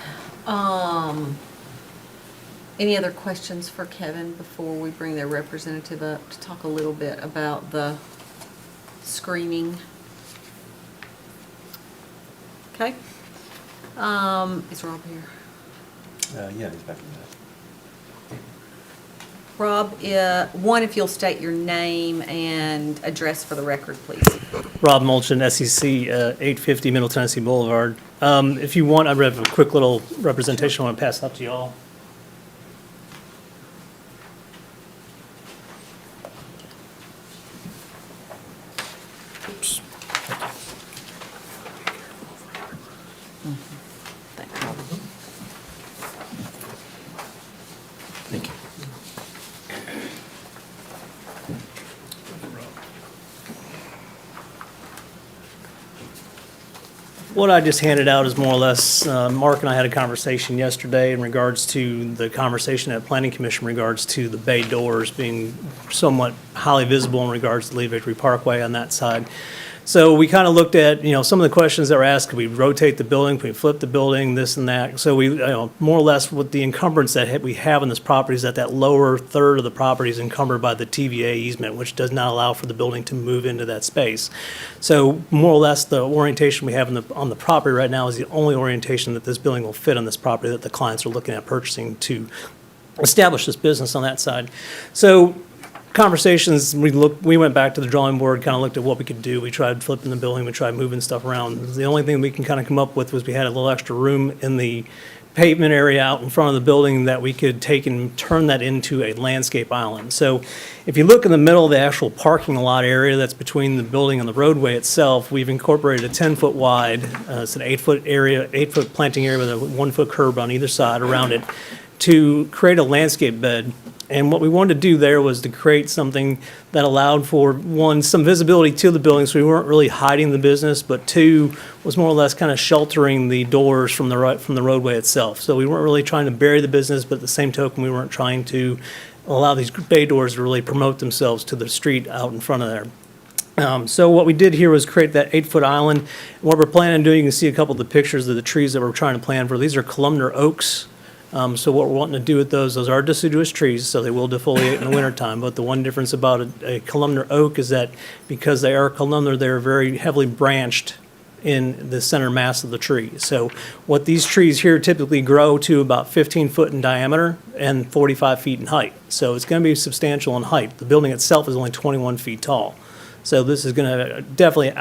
Any other questions for Kevin before we bring their representative up to talk a little bit about the screening? Okay. Is Rob here? Yeah, he's back in that. Rob, one, if you'll state your name and address for the record, please. Rob Mulchin, SEC, 850 Middle Tennessee Boulevard. If you want, I have a quick little representation I want to pass out to y'all. Oops. Thank you. Thank you. What I just handed out is more or less, Mark and I had a conversation yesterday in regards to the conversation at Planning Commission in regards to the bay doors being somewhat highly visible in regards to Lee Victory Parkway on that side. So we kind of looked at, some of the questions that were asked, could we rotate the building, could we flip the building, this and that? So we, more or less what the encumbrance that we have in this property is that lower third of the property is encumbered by the TVA easement, which does not allow for the building to move into that space. So more or less, the orientation we have on the property right now is the only orientation that this building will fit on this property that the clients are looking at purchasing to establish this business on that side. So conversations, we went back to the drawing board, kind of looked at what we could do. We tried flipping the building, we tried moving stuff around. The only thing we can kind of come up with was we had a little extra room in the pavement area out in front of the building that we could take and turn that into a landscape island. So if you look in the middle of the actual parking lot area that's between the building and the roadway itself, we've incorporated a 10-foot wide, it's an 8-foot area, 8-foot planting area with a 1-foot curb on either side around it to create a landscape bed. And what we wanted to do there was to create something that allowed for, one, some visibility to the building, so we weren't really hiding the business, but two, was more or less kind of sheltering the doors from the roadway itself. So we weren't really trying to bury the business, but at the same token, we weren't trying to allow these bay doors to really promote themselves to the street out in front of there. So what we did here was create that 8-foot island. What we're planning on doing, you can see a couple of the pictures of the trees that we're trying to plan for. These are columnar oaks. So what we're wanting to do with those are deciduous trees, so they will defoliate in the wintertime. But the one difference about a columnar oak is that because they are columnar, they're very heavily branched in the center mass of the tree. So what these trees here typically grow to about 15 foot in diameter and 45 feet in height. So it's going to be substantial in height. The building itself is only 21 feet tall. So this is going to definitely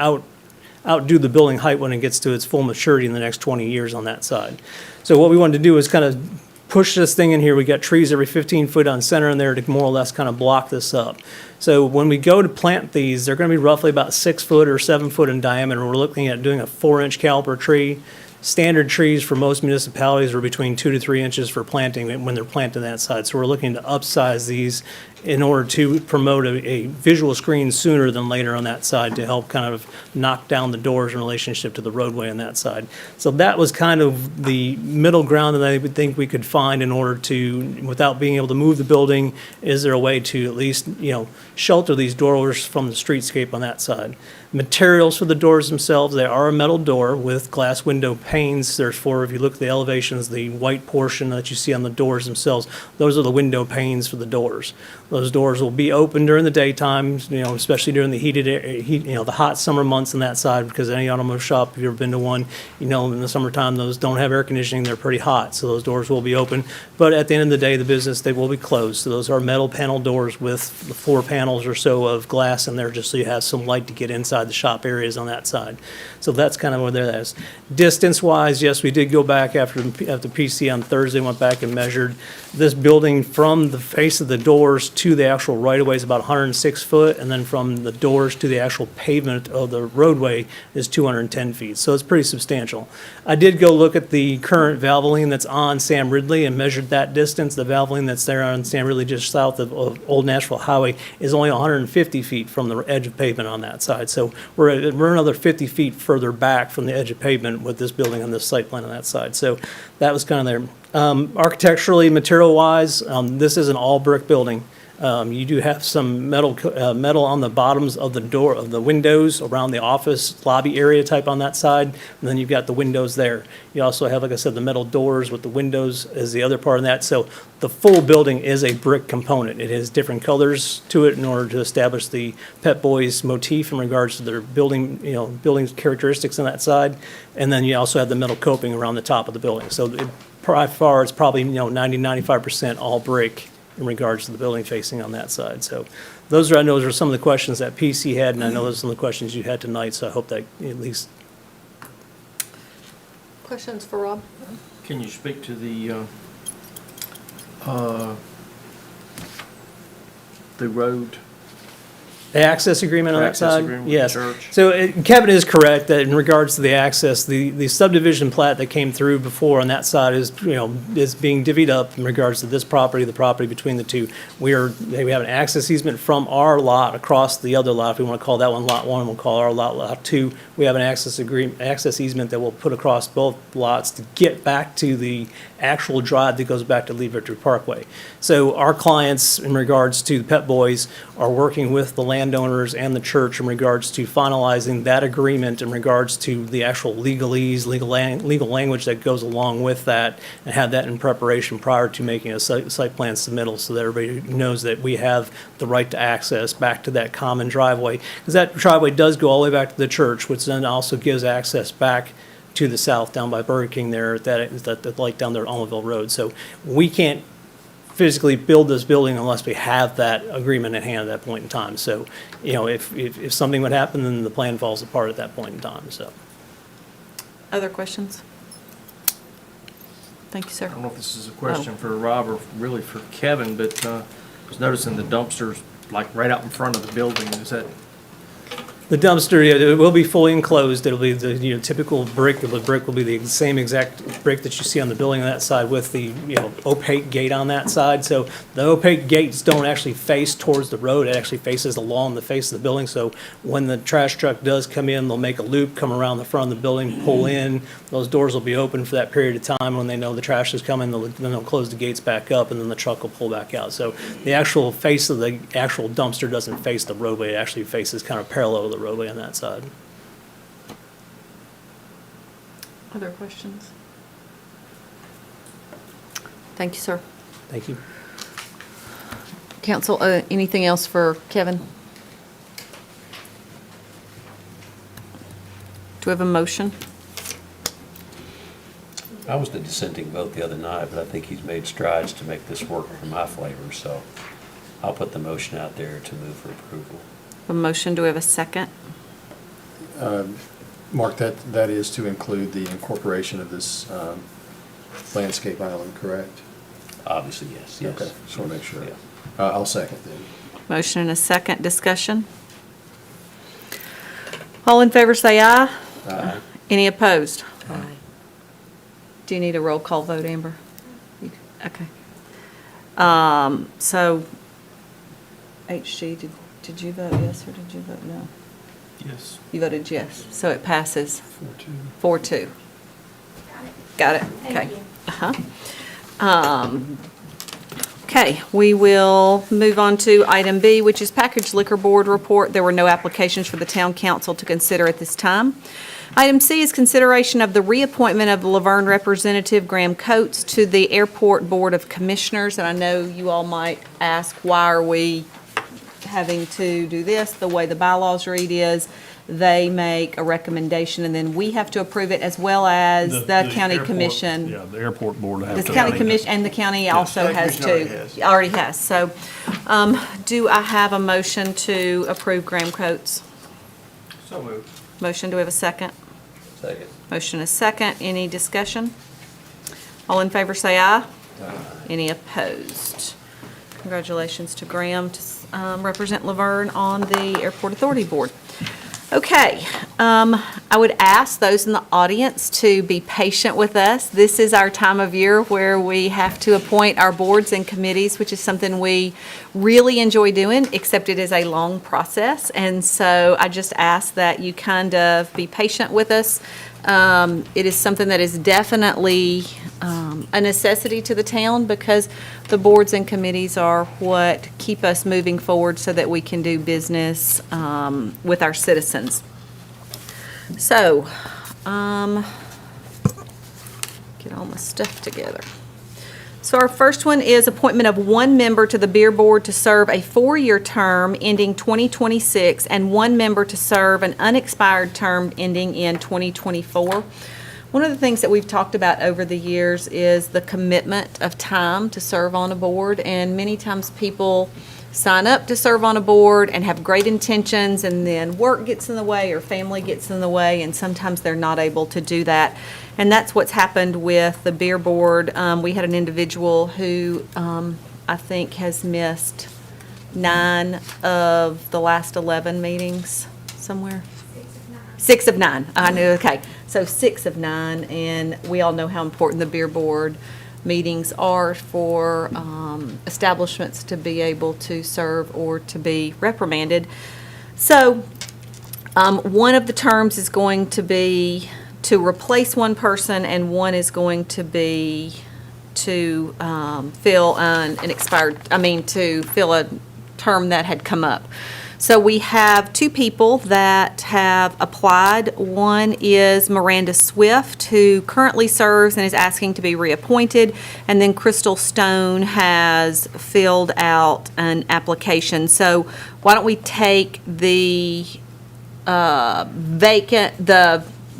outdo the building height when it gets to its full maturity in the next 20 years on that side. So what we wanted to do is kind of push this thing in here. We got trees every 15 foot on center in there to more or less kind of block this up. So when we go to plant these, they're going to be roughly about 6 foot or 7 foot in diameter. We're looking at doing a 4-inch caliper tree. Standard trees for most municipalities are between 2 to 3 inches for planting when they're planted that side. So we're looking to upsize these in order to promote a visual screen sooner than later on that side to help kind of knock down the doors in relationship to the roadway on that side. So that was kind of the middle ground that I would think we could find in order to, without being able to move the building, is there a way to at least, shelter these doors from the streetscape on that side? Materials for the doors themselves, they are a metal door with glass window panes. There's if you look at the elevations, the white portion that you see on the doors themselves, those are the window panes for the doors. Those doors will be open during the daytime, especially during the the hot summer months on that side, because any automobile shop, if you've ever been to one, in the summertime, those don't have air conditioning, they're pretty hot, so those doors will be open. But at the end of the day, the business, they will be closed. So those are metal panel doors with 4 panels or so of glass in there, just so you have some light to get inside the shop areas on that side. So that's kind of where that is. Distance-wise, yes, we did go back after PC on Thursday, went back and measured this building from the face of the doors to the actual right-of-way is about 106 foot, and then from the doors to the actual pavement of the roadway is 210 feet. So it's pretty substantial. I did go look at the current Valvoline that's on Sam Ridley and measured that distance. The Valvoline that's there on Sam Ridley just south of Old Nashville Highway is only 150 feet from the edge of pavement on that side. So we're another 50 feet further back from the edge of pavement with this building on this site plan on that side. So that was kind of there. Architecturally, material-wise, this is an all-brick building. You do have some metal on the bottoms of the door of the windows around the office lobby area type on that side, and then you've got the windows there. You also have, like I said, the metal doors with the windows as the other part of that. So the full building is a brick component. It has different colors to it in order to establish the Pep Boys motif in regards to their building, building characteristics on that side, and then you also have the metal coping around the top of the building. So by far, it's probably 90-95% all brick in regards to the building facing on that side. So I know those are some of the questions that PC had, and I know those are some of the questions you had tonight, so I hope that at least. Questions for Rob? Can you speak to the road? The access agreement on that Access side? agreement with the Yes. church. So Kevin is correct that in regards to the access, the subdivision plat that came through before on that side is, is being divvied up in regards to this property, the property between the two. We have an access easement from our lot across the other lot. If we want to call that one Lot 1, we'll call our lot 2. We have an access easement that we'll put across both lots to get back to the actual drive that goes back to Lee Victory Parkway. So our clients, in regards to the Pep Boys, are working with the landowners and the church in regards to finalizing that agreement in regards to the actual legalese, legal language that goes along with that, and have that in preparation prior to making a site plan submittal, so that everybody knows that we have the right to access back to that common driveway. Because that driveway does go all the way back to the church, which then also gives access back to the south down by Burger King there at that light down there at Almaville Road. So we can't physically build this building unless we have that agreement in hand at that point in time. So, if something would happen, then the plan falls apart at that point in time, so. Other questions? Thank you, sir. I don't know if this is a question for Rob or really for Kevin, but I was noticing the dumpsters like right out in front of the building. Is that The dumpster, it will be fully enclosed. It'll be the, typical brick. The brick will be the same exact brick that you see on the building on that side with the, opaque gate on that side. So the opaque gates don't actually face towards the road. It actually faces along the face of the building. So when the trash truck does come in, they'll make a loop, come around the front of the building, pull in. Those doors will be open for that period of time. When they know the trash is coming, then they'll close the gates back up, and then the truck will pull back out. So the actual face of the actual dumpster doesn't face the roadway. It actually faces kind of parallel to the roadway on that side. Other questions? Thank you, sir. Thank you. Council, anything else for Kevin? Do we have a motion? I was the dissenting vote the other night, but I think he's made strides to make this work for my flavor, so I'll put the motion out there to move for approval. A motion, do we have a second? Mark, that is to include the incorporation of this landscape island, correct? Obviously, yes, yes. Okay, just want to make sure. Yeah. I'll second then. Motion and a second, discussion? All in favor say aye. Aye. Any opposed? Aye. Do you need a roll call vote, Amber? Okay. So, HG, did you vote yes or did you vote no? Yes. You voted yes, so it passes 4-2. 4-2. Got it? Thank Okay. you. Okay, we will move on to item B, which is Packaged Liquor Board report. There were no applications for the town council to consider at this time. Item C is consideration of the reappointment of the Laverne representative Graham Coates to the Airport Board of Commissioners. And I know you all might ask, why are we having to do this? The way the bylaws read is they make a recommendation and then we have to approve it, as well as the county airport- commission. Yeah, the airport board has The to. county commission, and the county also County has commission too. Already has. So, do I have a motion to approve Graham Coates? So moved. Motion, do we have a second? Second. Motion is second. Any discussion? All in favor say aye. Any opposed? Congratulations to Graham to represent Laverne on the Airport Authority Board. Okay, I would ask those in the audience to be patient with us. This is our time of year where we have to appoint our boards and committees, which is something we really enjoy doing, except it is a long process. And so I just ask that you kind of be patient with us. It is something that is definitely a necessity to the town, because the boards and committees are what keep us moving forward so that we can do business with our citizens. So, get all my stuff together. So our first one is appointment of one member to the Beer Board to serve a 4-year term ending 2026, and one member to serve an unexpired term ending in 2024. One of the things that we've talked about over the years is the commitment of time to serve on a board, and many times people sign up to serve on a board and have great intentions, and then work gets in the way or family gets in the way, and sometimes they're not able to do that. And that's what's happened with the Beer Board. We had an individual who I think has missed 9 of the last 11 meetings somewhere. 6 of 9. I knew, okay. So 6 of 9, and we all know how important the Beer Board meetings are for establishments to be able to serve or to be reprimanded. So one of the terms is going to be to replace one person, and one is going to be to fill to fill a term that had come up. So we have 2 people that have applied. One is Miranda Swift, who currently serves and is asking to be reappointed. And then Crystal Stone has filled out an application. So why don't we take the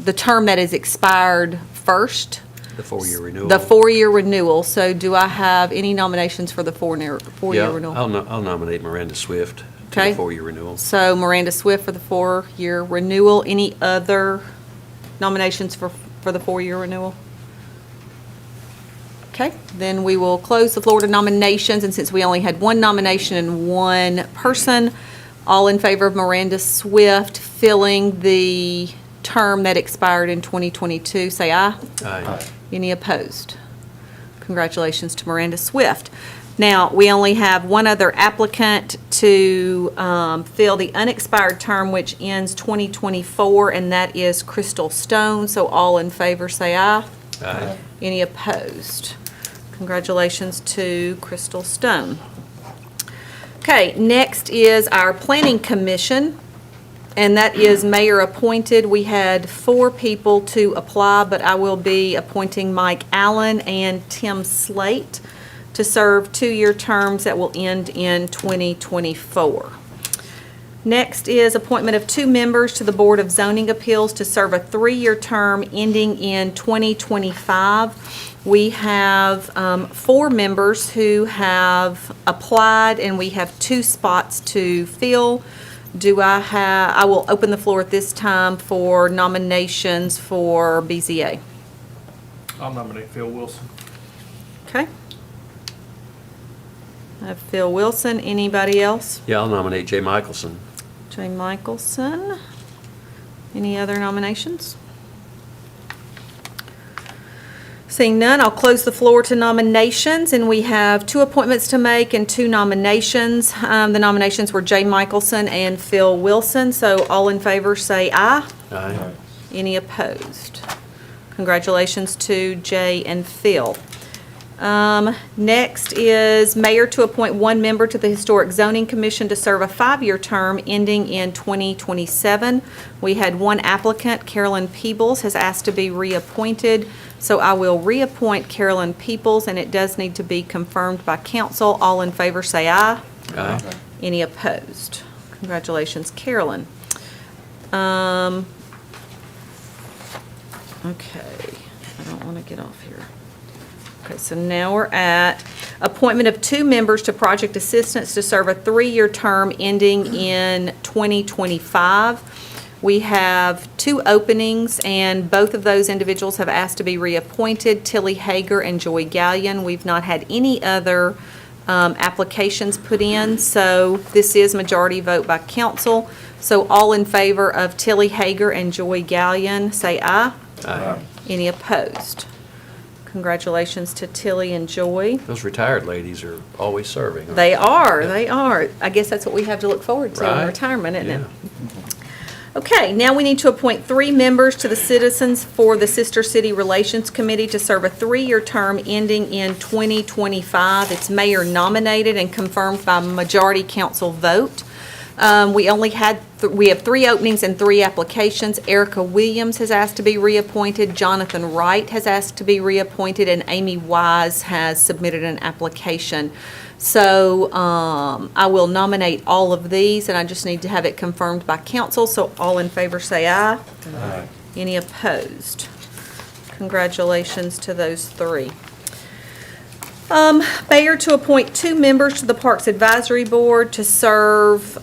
the term that is expired first? The 4-year renewal. The 4-year renewal. So do I have any nominations for the four-year Yeah, renewal? I'll nominate Miranda Swift to Okay. the 4-year renewal. So Miranda Swift for the 4-year renewal. Any other nominations for the 4-year renewal? Okay, then we will close the floor to nominations, and since we only had one nomination and one person, All in favor of Miranda Swift filling the term that expired in 2022, say aye. Aye. Any opposed? Congratulations to Miranda Swift. Now, we only have one other applicant to fill the unexpired term, which ends 2024, and that is Crystal Stone. So all in favor, say aye. Aye. Any opposed? Congratulations to Crystal Stone. Okay, next is our Planning Commission, and that is mayor appointed. We had 4 people to apply, but I will be appointing Mike Allen and Tim Slate to serve 2-year terms that will end in 2024. Next is appointment of 2 members to the Board of Zoning Appeals to serve a 3-year term ending in 2025. We have 4 members who have applied, and we have 2 spots to fill. I will open the floor at this time for nominations for BZA. I'll nominate Phil Wilson. Okay. I have Phil Wilson. Anybody else? Yeah, I'll nominate Jay Michelson. Jay Michelson. Any other nominations? Seeing none, I'll close the floor to nominations, and we have 2 appointments to make and 2 nominations. The nominations were Jay Michelson and Phil Wilson, so all in favor say aye. Aye. Any opposed? Congratulations to Jay and Phil. Next is mayor to appoint 1 member to the Historic Zoning Commission to serve a 5-year term ending in 2027. We had 1 applicant, Carolyn Peebles, has asked to be reappointed. So I will reappoint Carolyn Peebles, and it does need to be confirmed by council. All in favor say aye. Aye. Any opposed? Congratulations, Carolyn. Okay, I don't want to get off here. Okay, so now we're at appointment of 2 members to project assistants to serve a 3-year term ending in 2025. We have 2 openings, and both of those individuals have asked to be reappointed, Tilly Hager and Joy Gallion. We've not had any other applications put in, so this is majority vote by council. So all in favor of Tilly Hager and Joy Gallion, say aye. Aye. Any opposed? Congratulations to Tilly and Joy. Those retired ladies are always serving. aren't They are. I guess that's what we have to look forward to in Right. retirement, isn't it? Yeah. Okay, now we need to appoint 3 members to the Citizens for the Sister City Relations Committee to serve a 3-year term ending in 2025. It's mayor nominated and confirmed by majority council vote. We have 3 openings and 3 applications. Erica Williams has asked to be reappointed, Jonathan Wright has asked to be reappointed, and Amy Wise has submitted an application. So I will nominate all of these, and I just need to have it confirmed by council. So all in favor say aye. Aye. Any opposed? Congratulations to those 3. Mayor to appoint 2 members to the Parks Advisory Board to serve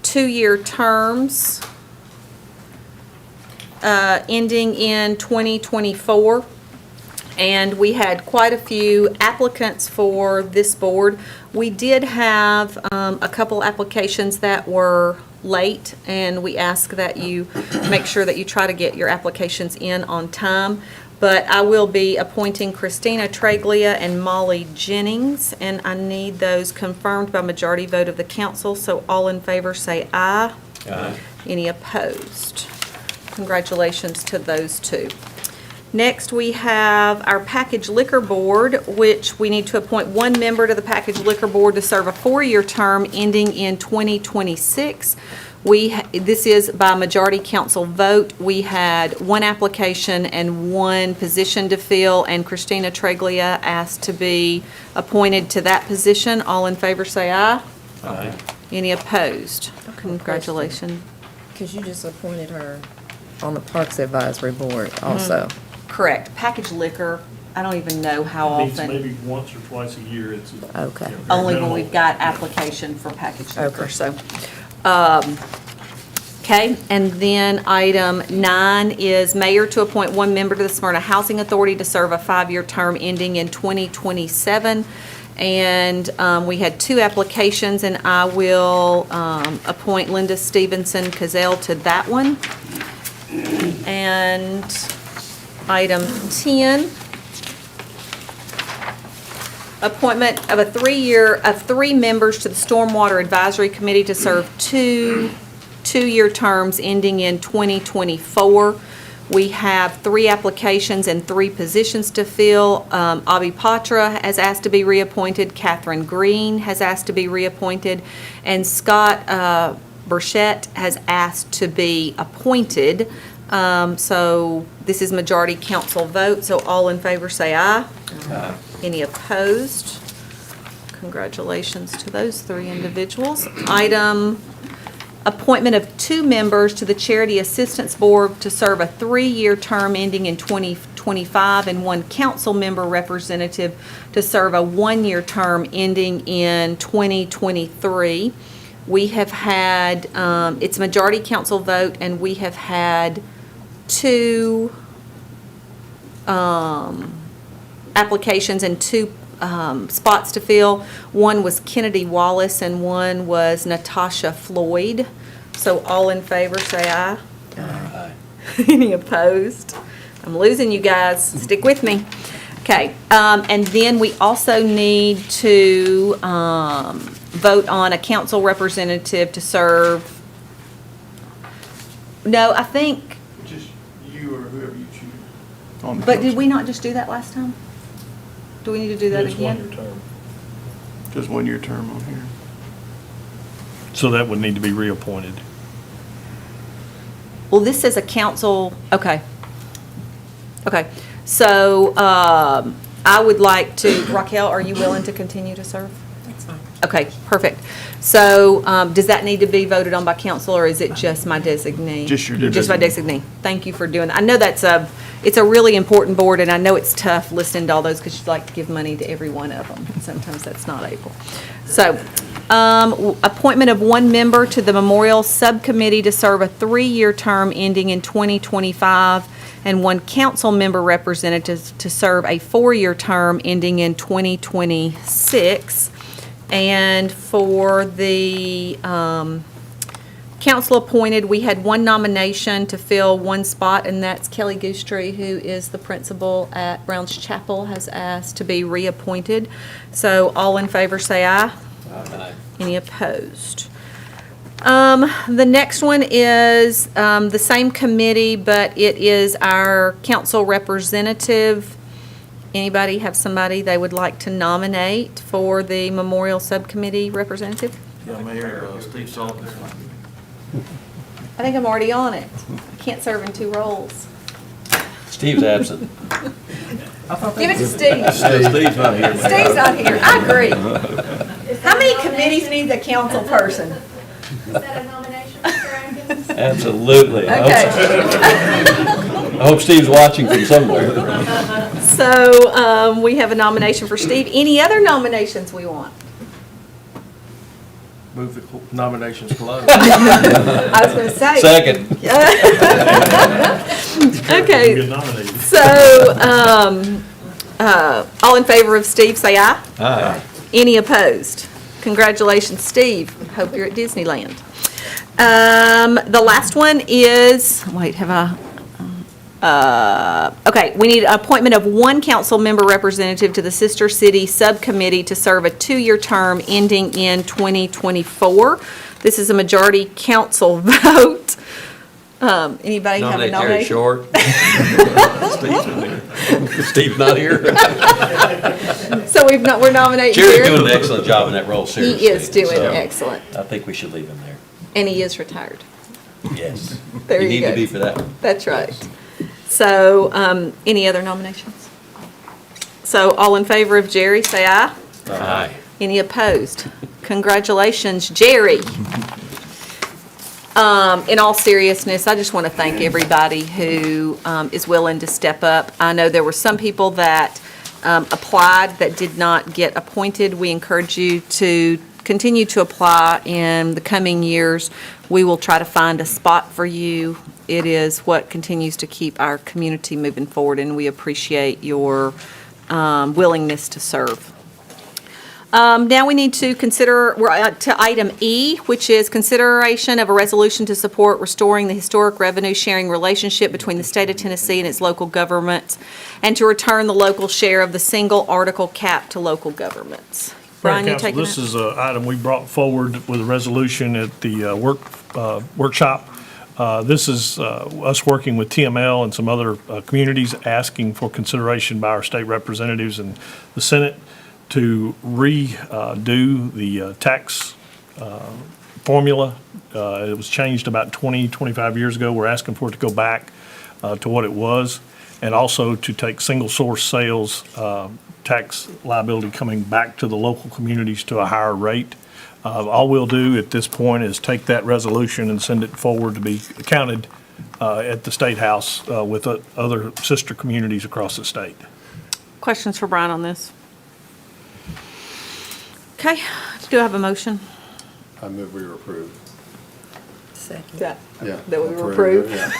2-year terms ending in 2024. And we had quite a few applicants for this board. We did have a couple applications that were late, and we ask that you make sure that you try to get your applications in on time. But I will be appointing Christina Treglia and Molly Jennings, and I need those confirmed by majority vote of the council. So all in favor say aye. Aye. Any opposed? Congratulations to those 2. Next, we have our Package Liquor Board, which we need to appoint 1 member to the Package Liquor Board to serve a 4-year term ending in 2026. This is by majority council vote. We had 1 application and 1 position to fill, and Christina Treglia asked to be appointed to that position. All in favor say aye. Aye. Any opposed? Congratulations. Because you just appointed her on the Parks Advisory Board also. Correct. Package liquor, I don't even know how Meets often. maybe once or twice a year. It's Okay. Only when we've got application for package liquor, Okay. so. Okay, and then item 9 is mayor to appoint one member to the Smyrna Housing Authority to serve a 5-year term ending in 2027. And we had 2 applications, and I will appoint Linda Stevenson Cazell to that one. And item 10, appointment of of 3 members to the Stormwater Advisory Committee to serve two-year terms ending in 2024. We have 3 applications and 3 positions to fill. Abhi Patra has asked to be reappointed, Catherine Green has asked to be reappointed, and Scott Burchett has asked to be appointed. So this is majority council vote, so all in favor say aye. Aye. Any opposed? Congratulations to those 3 individuals. Item, appointment of 2 members to the Charity Assistance Board to serve a 3-year term ending in 2025, and 1 council member representative to serve a 1-year term ending in 2023. We have had, it's majority council vote, and we have had 2 applications and 2 spots to fill. One was Kennedy Wallace and one was Natasha Floyd. So all in favor, say aye. Aye. Any opposed? I'm losing you guys. Stick with me. Okay, and then we also need to vote on a council representative to serve. No, I think, Just you or whoever you choose. but did we not just do that last time? Do we need to do that Just again? 1-year term. Just 1-year term on here. So that would need to be reappointed. Well, this says a council, okay. Okay, so I would like to, Raquel, are you willing to continue to serve? That's fine. Okay, perfect. So does that need to be voted on by council, or is it just my designee? Just your Just my designee. Thank you for doing that. I know it's a really important board, and I know it's tough listening to all those because you'd like to give money to every one of them. Sometimes that's not able. So, appointment of 1 member to the Memorial Subcommittee to serve a 3-year term ending in 2025, and 1 council member representative to serve a 4-year term ending in 2026. And for the council appointed, we had 1 nomination to fill 1 spot, and that's Kelly Goostree, who is the principal at Browns Chapel, has asked to be reappointed. So all in favor say aye. Aye. Any opposed? The next one is the same committee, but it is our council representative. Anybody have somebody they would like to nominate for the Memorial Subcommittee representative? Yeah, Mayor, Steve Sullivan. I think I'm already on it. I can't serve in 2 roles. Steve's absent. Give it to Steve. Steve's not here. Steve's not here. I agree. How many committees needs a council person? Is that a nomination, Mr. Atkins? Absolutely. Okay. I hope Steve's watching from somewhere. So we have a nomination for Steve. Any other nominations we want? Move the nominations closed. I was going to say. Second. Okay. Get nominated. So, all in favor of Steve, say aye. Aye. Any opposed? Congratulations, Steve. Hope you're at Disneyland. The last one is, wait, have I? Okay, we need appointment of 1 council member representative to the Sister City Subcommittee to serve a 2-year term ending in 2024. This is a majority council vote. Anybody have a Nominate Terry nomination? Short. Steve's not here. So we're nominating Jerry's Jerry. doing an excellent job in that role, seriously. He is doing So, excellent, I think we should leave him there. and he is retired. Yes. There you need go. to be for that one. That's right. So, any other nominations? So, all in favor of Jerry, say aye. Aye. Any opposed? Congratulations, Jerry. In all seriousness, I just want to thank everybody who is willing to step up. I know there were some people that applied that did not get appointed. We encourage you to continue to apply in the coming years. We will try to find a spot for you. It is what continues to keep our community moving forward, and we appreciate your willingness to serve. Now we need to consider, we're to item E, which is consideration of a resolution to support restoring the historic revenue sharing relationship between the state of Tennessee and its local governments, and to return the local share of the single article cap to local governments. Brian, you Council, taking this it? is an item we brought forward with a resolution at the workshop. This is us working with TML and some other communities, asking for consideration by our state representatives and the Senate to redo the tax formula. It was changed about 20, 25 years ago. We're asking for it to go back to what it was, and also to take single source sales tax liability coming back to the local communities to a higher rate. All we'll do at this point is take that resolution and send it forward to be counted at the State House with other sister communities across the state. Questions for Brian on this? Okay, do I have a motion? I move we approve. Second. That Yeah. we approve? Yeah.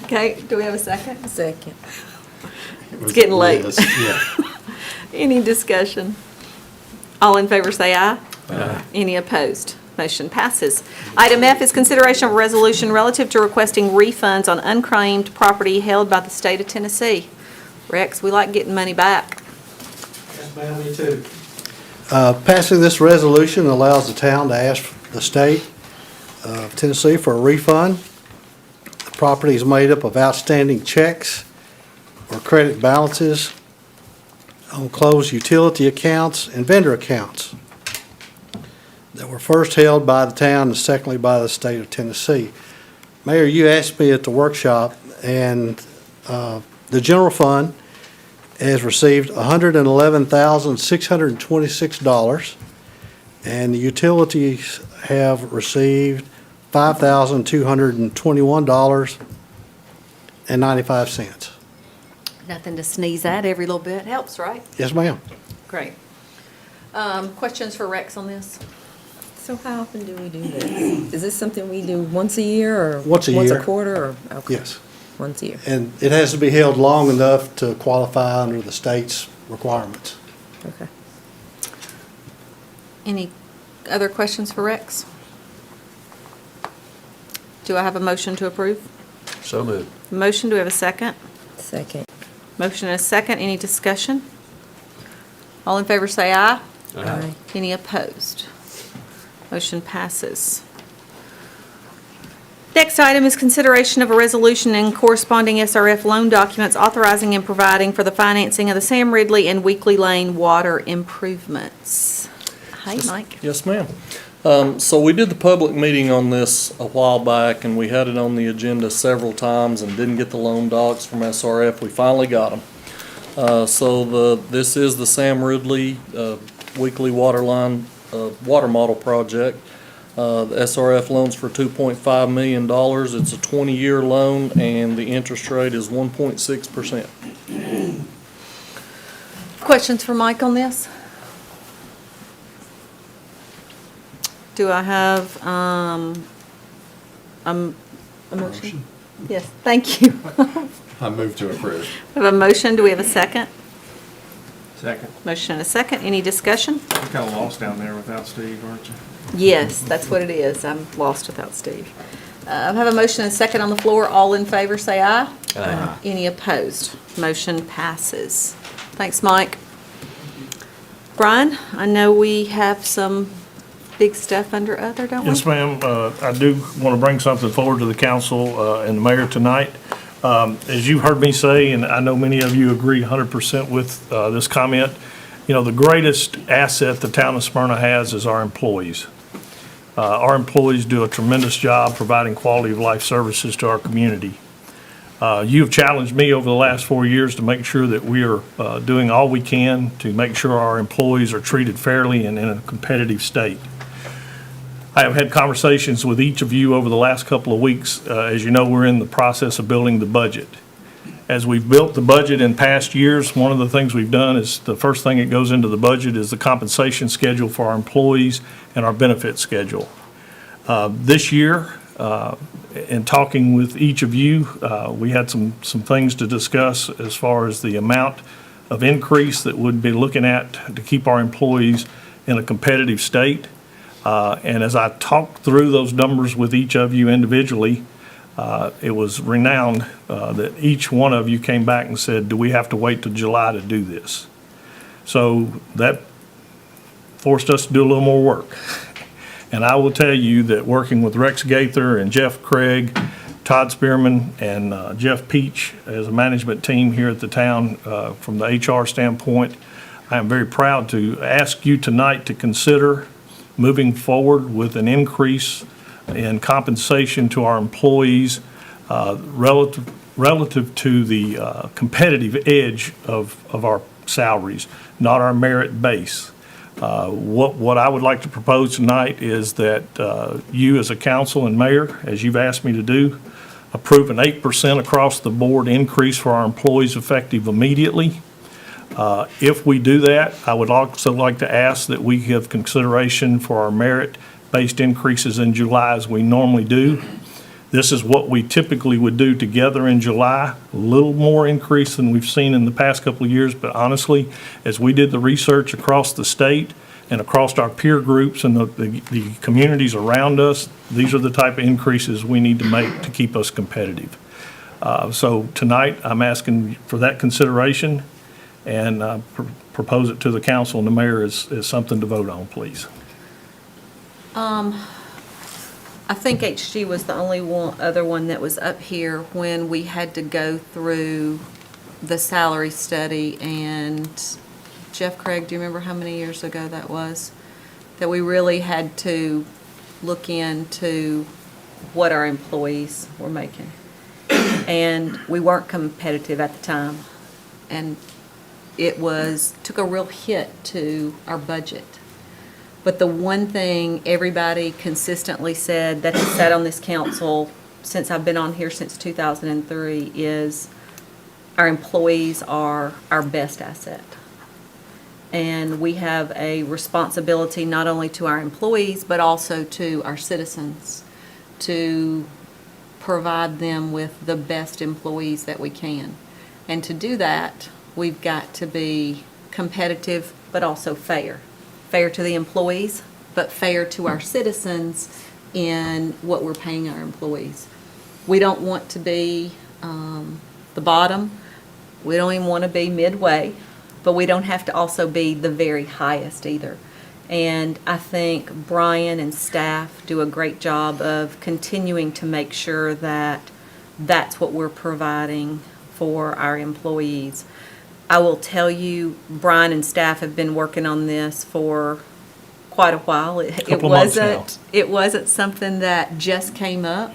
Okay, do we have a second? Second. It's getting late. Yes, yeah. Any discussion? All in favor say aye. Aye. Any opposed? Motion passes. Item F is consideration of a resolution relative to requesting refunds on unclaimed property held by the state of Tennessee. Rex, we like getting money back. Yes, ma'am, me too. Passing this resolution allows the town to ask the state of Tennessee for a refund. The property is made up of outstanding checks or credit balances on closed utility accounts and vendor accounts that were first held by the town and secondly by the state of Tennessee. Mayor, you asked me at the workshop, and the general fund has received $111,626, and the utilities have received $5,221.95. Nothing to sneeze at. Every little bit helps, right? Yes, ma'am. Great. Questions for Rex on this? So how often do we do this? Is this something we do once a year or? Once a Once year. a quarter or? Okay. Yes. Once a year. And it has to be held long enough to qualify under the state's requirements. Okay. Any other questions for Rex? Do I have a motion to approve? So moved. Motion, do we have a second? Second. Motion and a second. Any discussion? All in favor say aye. Aye. Any opposed? Motion passes. Next item is consideration of a resolution and corresponding SRF loan documents authorizing and providing for the financing of the Sam Ridley and Weekly Lane water improvements. Hi, Mike. Yes, ma'am. So we did the public meeting on this a while back, and we had it on the agenda several times and didn't get the loan docs from SRF. We finally got them. This is the Sam Ridley Weekly Water Line Water Model Project. The SRF loans for $2.5 million. It's a 20-year loan, and the interest rate is 1.6%. Questions for Mike on this? Do I have a motion? Yes, thank you. I move to approve. We have a motion. Do we have a second? Second. Motion and a second. Any discussion? You're kind of lost down there without Steve, aren't you? Yes, that's what it is. I'm lost without Steve. I have a motion and a second on the floor. All in favor, say aye. Aye. Any opposed? Motion passes. Thanks, Mike. Brian, I know we have some big stuff under other, don't we? Yes, ma'am. I do want to bring something forward to the council and the mayor tonight. As you've heard me say, and I know many of you agree 100% with this comment, you know, the greatest asset the town of Smyrna has is our employees. Our employees do a tremendous job providing quality of life services to our community. You've challenged me over the last 4 years to make sure that we are doing all we can to make sure our employees are treated fairly and in a competitive state. I have had conversations with each of you over the last couple of weeks. As you know, we're in the process of building the budget. As we've built the budget in past years, one of the things we've done is the first thing that goes into the budget is the compensation schedule for our employees and our benefit schedule. This year, in talking with each of you, we had some things to discuss as far as the amount of increase that we'd be looking at to keep our employees in a competitive state. And as I talked through those numbers with each of you individually, it was renowned that each one of you came back and said, do we have to wait till July to do this? So that forced us to do a little more work. And I will tell you that working with Rex Gaither and Jeff Craig, Todd Spearman, and Jeff Peach as a management team here at the town from the HR standpoint, I am very proud to ask you tonight to consider moving forward with an increase in compensation to our employees relative to the competitive edge of our salaries, not our merit base. What I would like to propose tonight is that you as a council and mayor, as you've asked me to do, approve an 8% across the board increase for our employees effective immediately. If we do that, I would also like to ask that we give consideration for our merit-based increases in July as we normally do. This is what we typically would do together in July, a little more increase than we've seen in the past couple of years, but honestly, as we did the research across the state and across our peer groups and the communities around us, these are the type of increases we need to make to keep us competitive. So tonight, I'm asking for that consideration and propose it to the council and the mayor as something to vote on, please. I think HG was the only other one that was up here when we had to go through the salary study. And Jeff Craig, do you remember how many years ago that was? That we really had to look into what our employees were making. And we weren't competitive at the time. And it took a real hit to our budget. But the one thing everybody consistently said that has sat on this council since I've been on here since 2003 is our employees are our best asset. And we have a responsibility not only to our employees, but also to our citizens to provide them with the best employees that we can. And to do that, we've got to be competitive, but also fair. Fair to the employees, but fair to our citizens in what we're paying our employees. We don't want to be the bottom. We don't even want to be midway, but we don't have to also be the very highest either. And I think Brian and staff do a great job of continuing to make sure that that's what we're providing for our employees. I will tell you, Brian and staff have been working on this for quite a while. It wasn't something that just came up.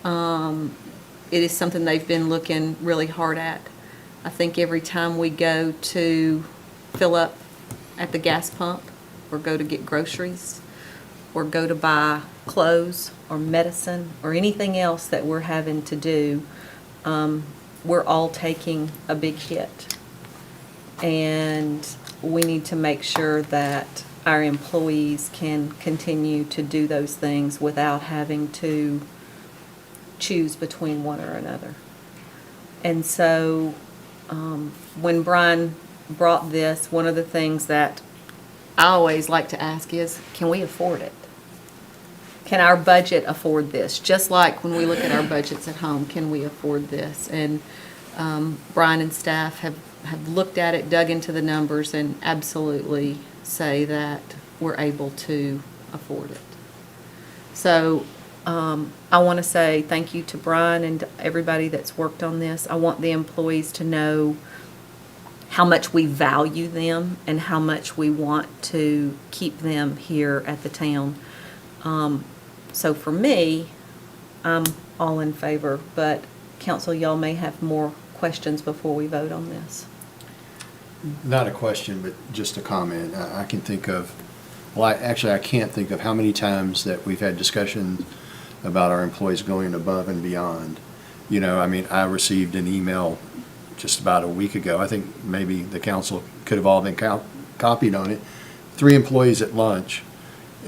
It is something they've been looking really hard at. I think every time we go to fill up at the gas pump, or go to get groceries, or go to buy clothes or medicine or anything else that we're having to do, we're all taking a big hit. And we need to make sure that our employees can continue to do those things without having to choose between one or another. And so when Brian brought this, one of the things that I always like to ask is, can we afford it? Can our budget afford this? Just like when we look at our budgets at home, can we afford this? And Brian and staff have looked at it, dug into the numbers, and absolutely say that we're able to afford it. So I want to say thank you to Brian and everybody that's worked on this. I want the employees to know how much we value them and how much we want to keep them here at the town. So for me, I'm all in favor, but council, y'all may have more questions before we vote on this. Not a question, but just a comment. I can think of, I can't think of how many times that we've had discussions about our employees going above and beyond. You know, I mean, I received an email just about a week ago. I think maybe the council could have all been copied on it. 3 employees at lunch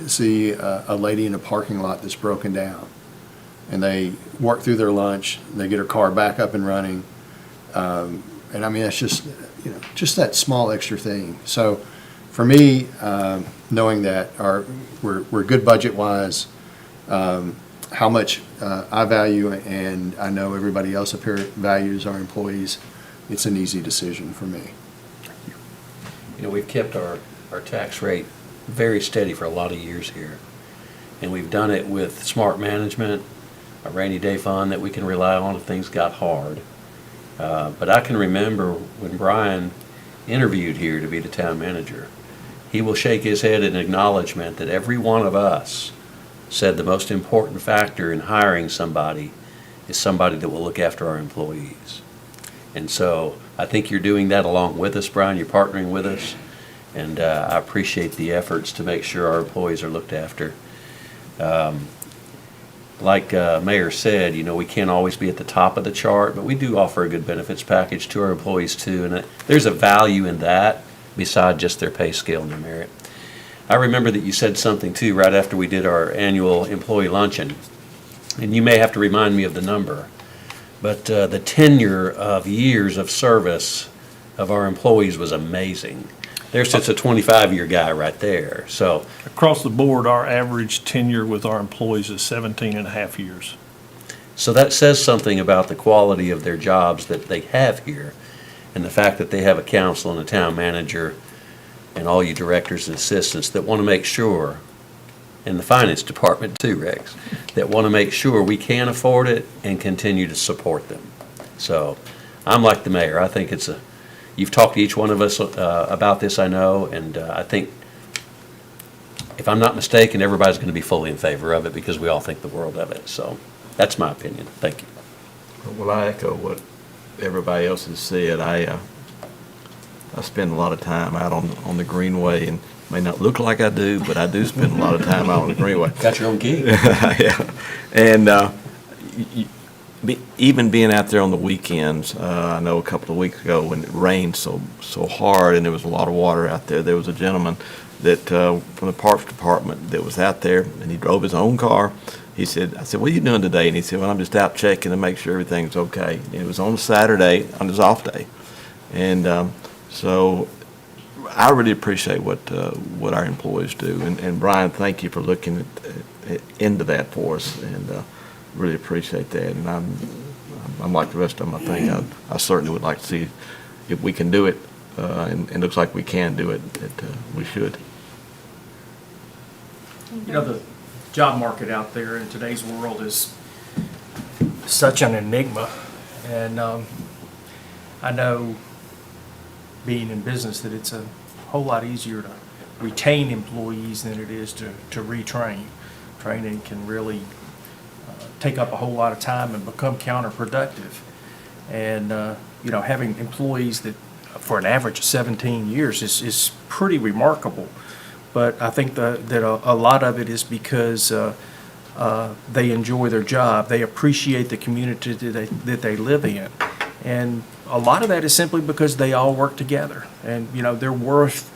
see a lady in a parking lot that's broken down. And they work through their lunch, they get her car back up and running. And I mean, that's just, you know, just that small extra thing. So for me, knowing that we're good budget-wise, how much I value and I know everybody else up here values our employees, it's an easy decision for me. You know, we've kept our tax rate very steady for a lot of years here. And we've done it with smart management, a rainy day fund that we can rely on if things got hard. But I can remember when Brian interviewed here to be the town manager, he will shake his head in acknowledgement that every one of us said the most important factor in hiring somebody is somebody that will look after our employees. And so I think you're doing that along with us, Brian. You're partnering with us. And I appreciate the efforts to make sure our employees are looked after. Like Mayor said, you know, we can't always be at the top of the chart, but we do offer a good benefits package to our employees too. And there's a value in that beside just their pay scale and their merit. I remember that you said something too right after we did our annual employee luncheon. And you may have to remind me of the number. But the tenure of years of service of our employees was amazing. There's just a 25-year guy right there. So Across the board, our average tenure with our employees is 17 and a half years. So that says something about the quality of their jobs that they have here, and the fact that they have a council and a town manager and all you directors and assistants that want to make sure, and the finance department too, Rex, that want to make sure we can afford it and continue to support them. So I'm like the mayor. I think you've talked to each one of us about this, I know, and I think, if I'm not mistaken, everybody's going to be fully in favor of it because we all think the world of it. So that's my opinion. Thank you. Well, I echo what everybody else has said. I spend a lot of time out on the Greenway, and may not look like I do, but I do spend a lot of time out on the Greenway. Got your own gig. Yeah. And even being out there on the weekends, I know a couple of weeks ago when it rained so hard and there was a lot of water out there was a gentleman that from the Parks Department that was out there, and he drove his own car. I said, "What are you doing today?" And he said, "Well, I'm just out checking to make sure everything's okay." And it was on a Saturday, on his off day. And so I really appreciate what our employees do. And Brian, thank you for looking into that for us, and really appreciate that. And I'm like the rest of them. I think I certainly would like to see if we can do it, and it looks like we can do it, that we should. You know, the job market out there in today's world is such an enigma. And I know, being in business, that it's a whole lot easier to retain employees than it is to retrain. Training can really take up a whole lot of time and become counterproductive. And, you know, having employees that for an average of 17 years is pretty remarkable. But I think that a lot of it is because they enjoy their job. They appreciate the community that they live in. And a lot of that is simply because they all work together. And, you know, they're worth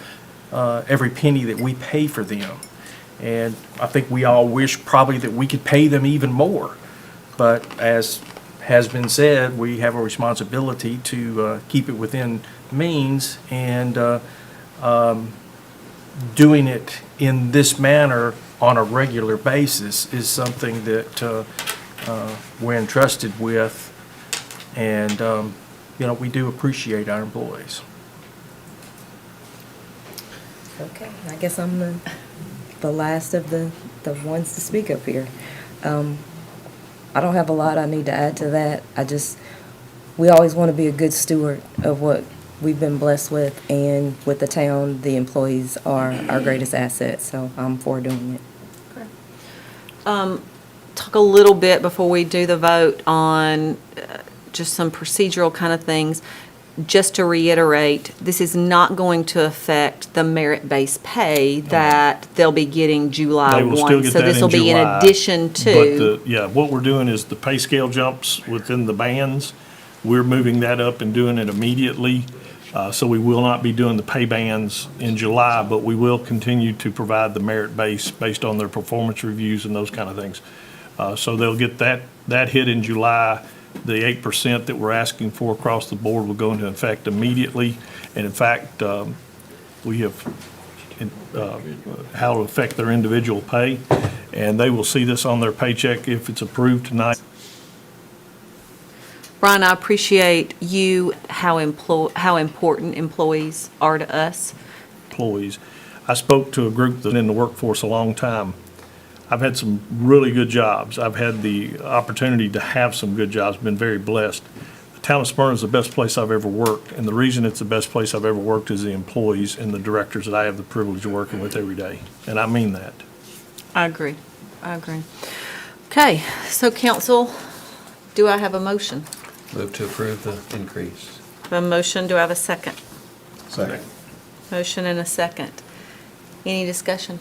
every penny that we pay for them. And I think we all wish probably that we could pay them even more. But as has been said, we have a responsibility to keep it within means, and doing it in this manner on a regular basis is something that we're entrusted with, and you know, we do appreciate our employees. Okay, I guess I'm the last of the ones to speak up here. I don't have a lot I need to add to that. We always want to be a good steward of what we've been blessed with, and with the town, the employees are our greatest asset, so I'm for doing it. Talk a little bit before we do the vote on just some procedural kind of things. just to reiterate, this is not going to affect the merit-based pay that they'll be getting July They will still 1. get So that this in will be in July, addition But to, yeah, what we're doing is the pay scale jumps within the bands. We're moving that up and doing it immediately. So we will not be doing the pay bands in July, but we will continue to provide the merit base based on their performance reviews and those kind of things. So they'll get that hit in July. The 8% that we're asking for across the board will go into effect immediately. And in fact, we have how to affect their individual pay, and they will see this on their paycheck if it's approved tonight. Brian, I appreciate how important employees are to us. Employees. I spoke to a group that's been in the workforce a long time. I've had some really good jobs. I've had the opportunity to have some good jobs, been very blessed. The town of Smyrna is the best place I've ever worked, and the reason it's the best place I've ever worked is the employees and the directors that I have the privilege of working with every day, and I mean that. I agree. Okay, so council, do I have a motion? Move to approve the increase. A motion, do I have a second? Second. Motion and a second. Any discussion?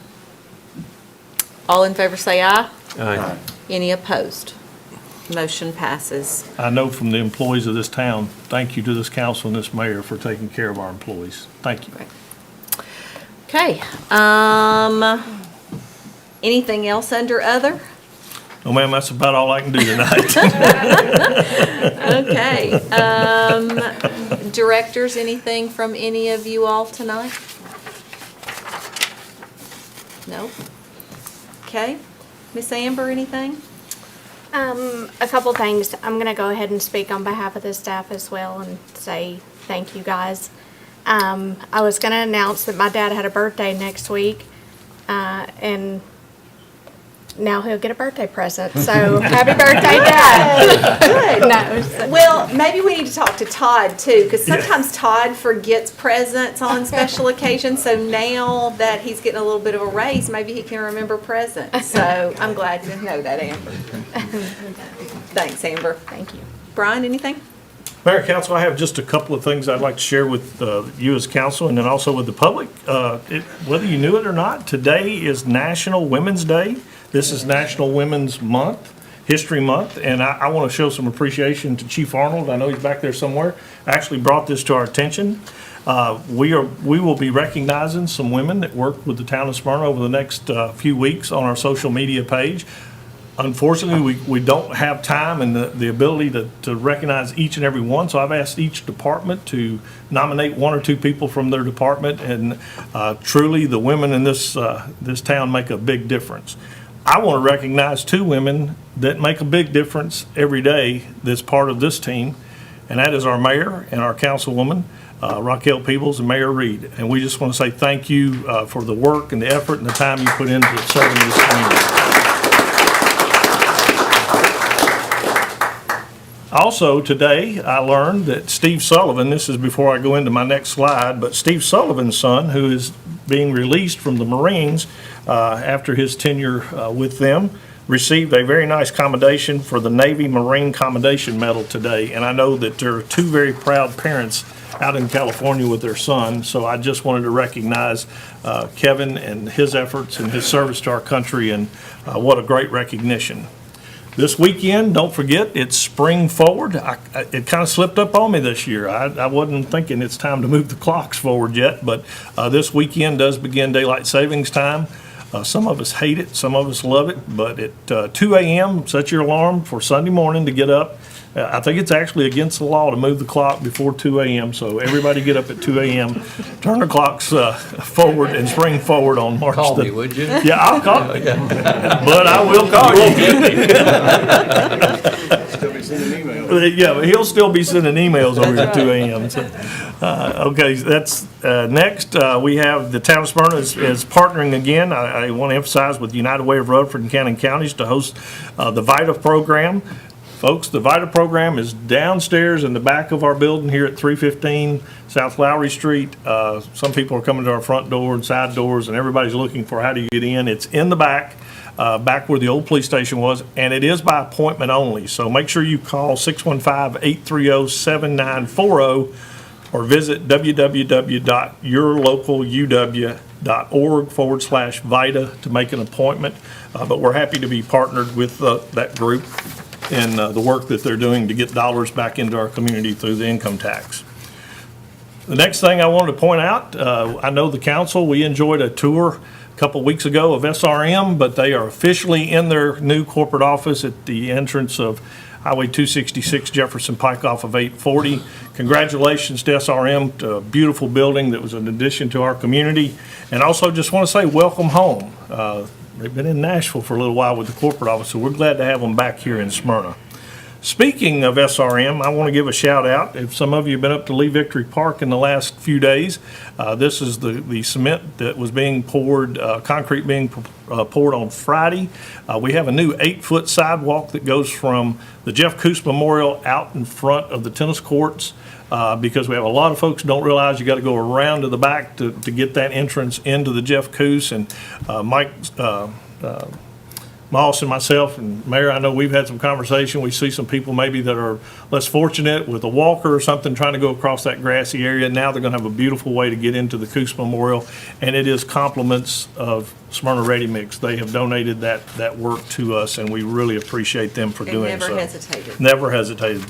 All in favor say aye. Aye. Any opposed? Motion passes. I know from the employees of this town, thank you to this council and this mayor for taking care of our employees. Thank you. Okay, anything else under other? Oh, ma'am, that's about all I can do tonight. Okay, directors, anything from any of you all tonight? No? Okay, Miss Amber, anything? A couple things. I'm gonna go ahead and speak on behalf of the staff as well and say thank you guys. I was gonna announce that my dad had a birthday next week, and now he'll get a birthday present. So happy birthday, Dad. No, so- Well, maybe we need to talk to Todd too, because sometimes Todd forgets presents on special occasions. So now that he's getting a little bit of a raise, maybe he can remember presents. So I'm glad to know that, Amber. Thanks, Amber. Thank you. Brian, anything? Mayor, Council, I have just a couple of things I'd like to share with you as council and then also with the public. Whether you knew it or not, today is National Women's Day. This is National Women's Month, History Month, and I want to show some appreciation to Chief Arnold. I know he's back there somewhere. Actually brought this to our attention. We will be recognizing some women that work with the town of Smyrna over the next few weeks on our social media page. Unfortunately, we don't have time and the ability to recognize each and every one, so I've asked each department to nominate one or two people from their department, and truly, the women in this town make a big difference. I want to recognize two women that make a big difference every day that's part of this team, and that is our mayor and our councilwoman, Raquel Peebles and Mayor Reed. And we just want to say thank you for the work and the effort and the time you put into serving this community. Also, today, I learned that Steve Sullivan, this is before I go into my next slide, but Steve Sullivan's son, who is being released from the Marines after his tenure with them, received a very nice commendation for the Navy Marine Commendation Medal today. And I know that there are two very proud parents out in California with their son, so I just wanted to recognize Kevin and his efforts and his service to our country, and what a great recognition. This weekend, don't forget, it's Spring Forward. It kind of slipped up on me this year. I wasn't thinking it's time to move the clocks forward yet, but this weekend does begin daylight savings time. Some of us hate it, some of us love it, but at 2 a.m., set your alarm for Sunday morning to get up. I think it's actually against the law to move the clock before 2 a.m., so everybody get up at 2 a.m., turn the clocks forward and spring forward on March Call me, would you? Yeah, I'll call you. But I will call you. Yeah, but he'll still be sending emails over at 2 a.m. So, okay, that's next. We have the town of Smyrna is partnering again. I want to emphasize with United Way of Rutherford and Cannon counties to host the VITA program. Folks, the VITA program is downstairs in the back of our building here at 315 South Lowry Street. Some people are coming to our front door and side doors, and everybody's looking for how do you get in. It's in the back, back where the old police station was, and it is by appointment only. So make sure you call 615-830-7940 or visit www.yourlocaluw.org/VITA to make an appointment. But we're happy to be partnered with that group in the work that they're doing to get dollars back into our community through the income tax. The next thing I wanted to point out, I know the council, we enjoyed a tour a couple weeks ago of SRM, but they are officially in their new corporate office at the entrance of Highway 266 Jefferson Pike off of 840. Congratulations to SRM, to a beautiful building that was an addition to our community. And also just want to say welcome home. They've been in Nashville for a little while with the corporate office, so we're glad to have them back here in Smyrna. Speaking of SRM, I want to give a shout out. If some of you have been up to Lee Victory Park in the last few days, this is the cement that was being poured, concrete being poured on Friday. We have a new 8-foot sidewalk that goes from the Jeff Coos Memorial out in front of the tennis courts, because we have a lot of folks who don't realize you got to go around to the back to get that entrance into the Jeff Coos. And Mike Moss and myself and Mayor, I know we've had some conversation. We see some people maybe that are less fortunate with a walker or something trying to go across that grassy area. Now they're going to have a beautiful way to get into the Coos Memorial, and it is compliments of Smyrna Ready Mix. They have donated that work to us, and we really appreciate them for doing so. Never hesitated. Never hesitated.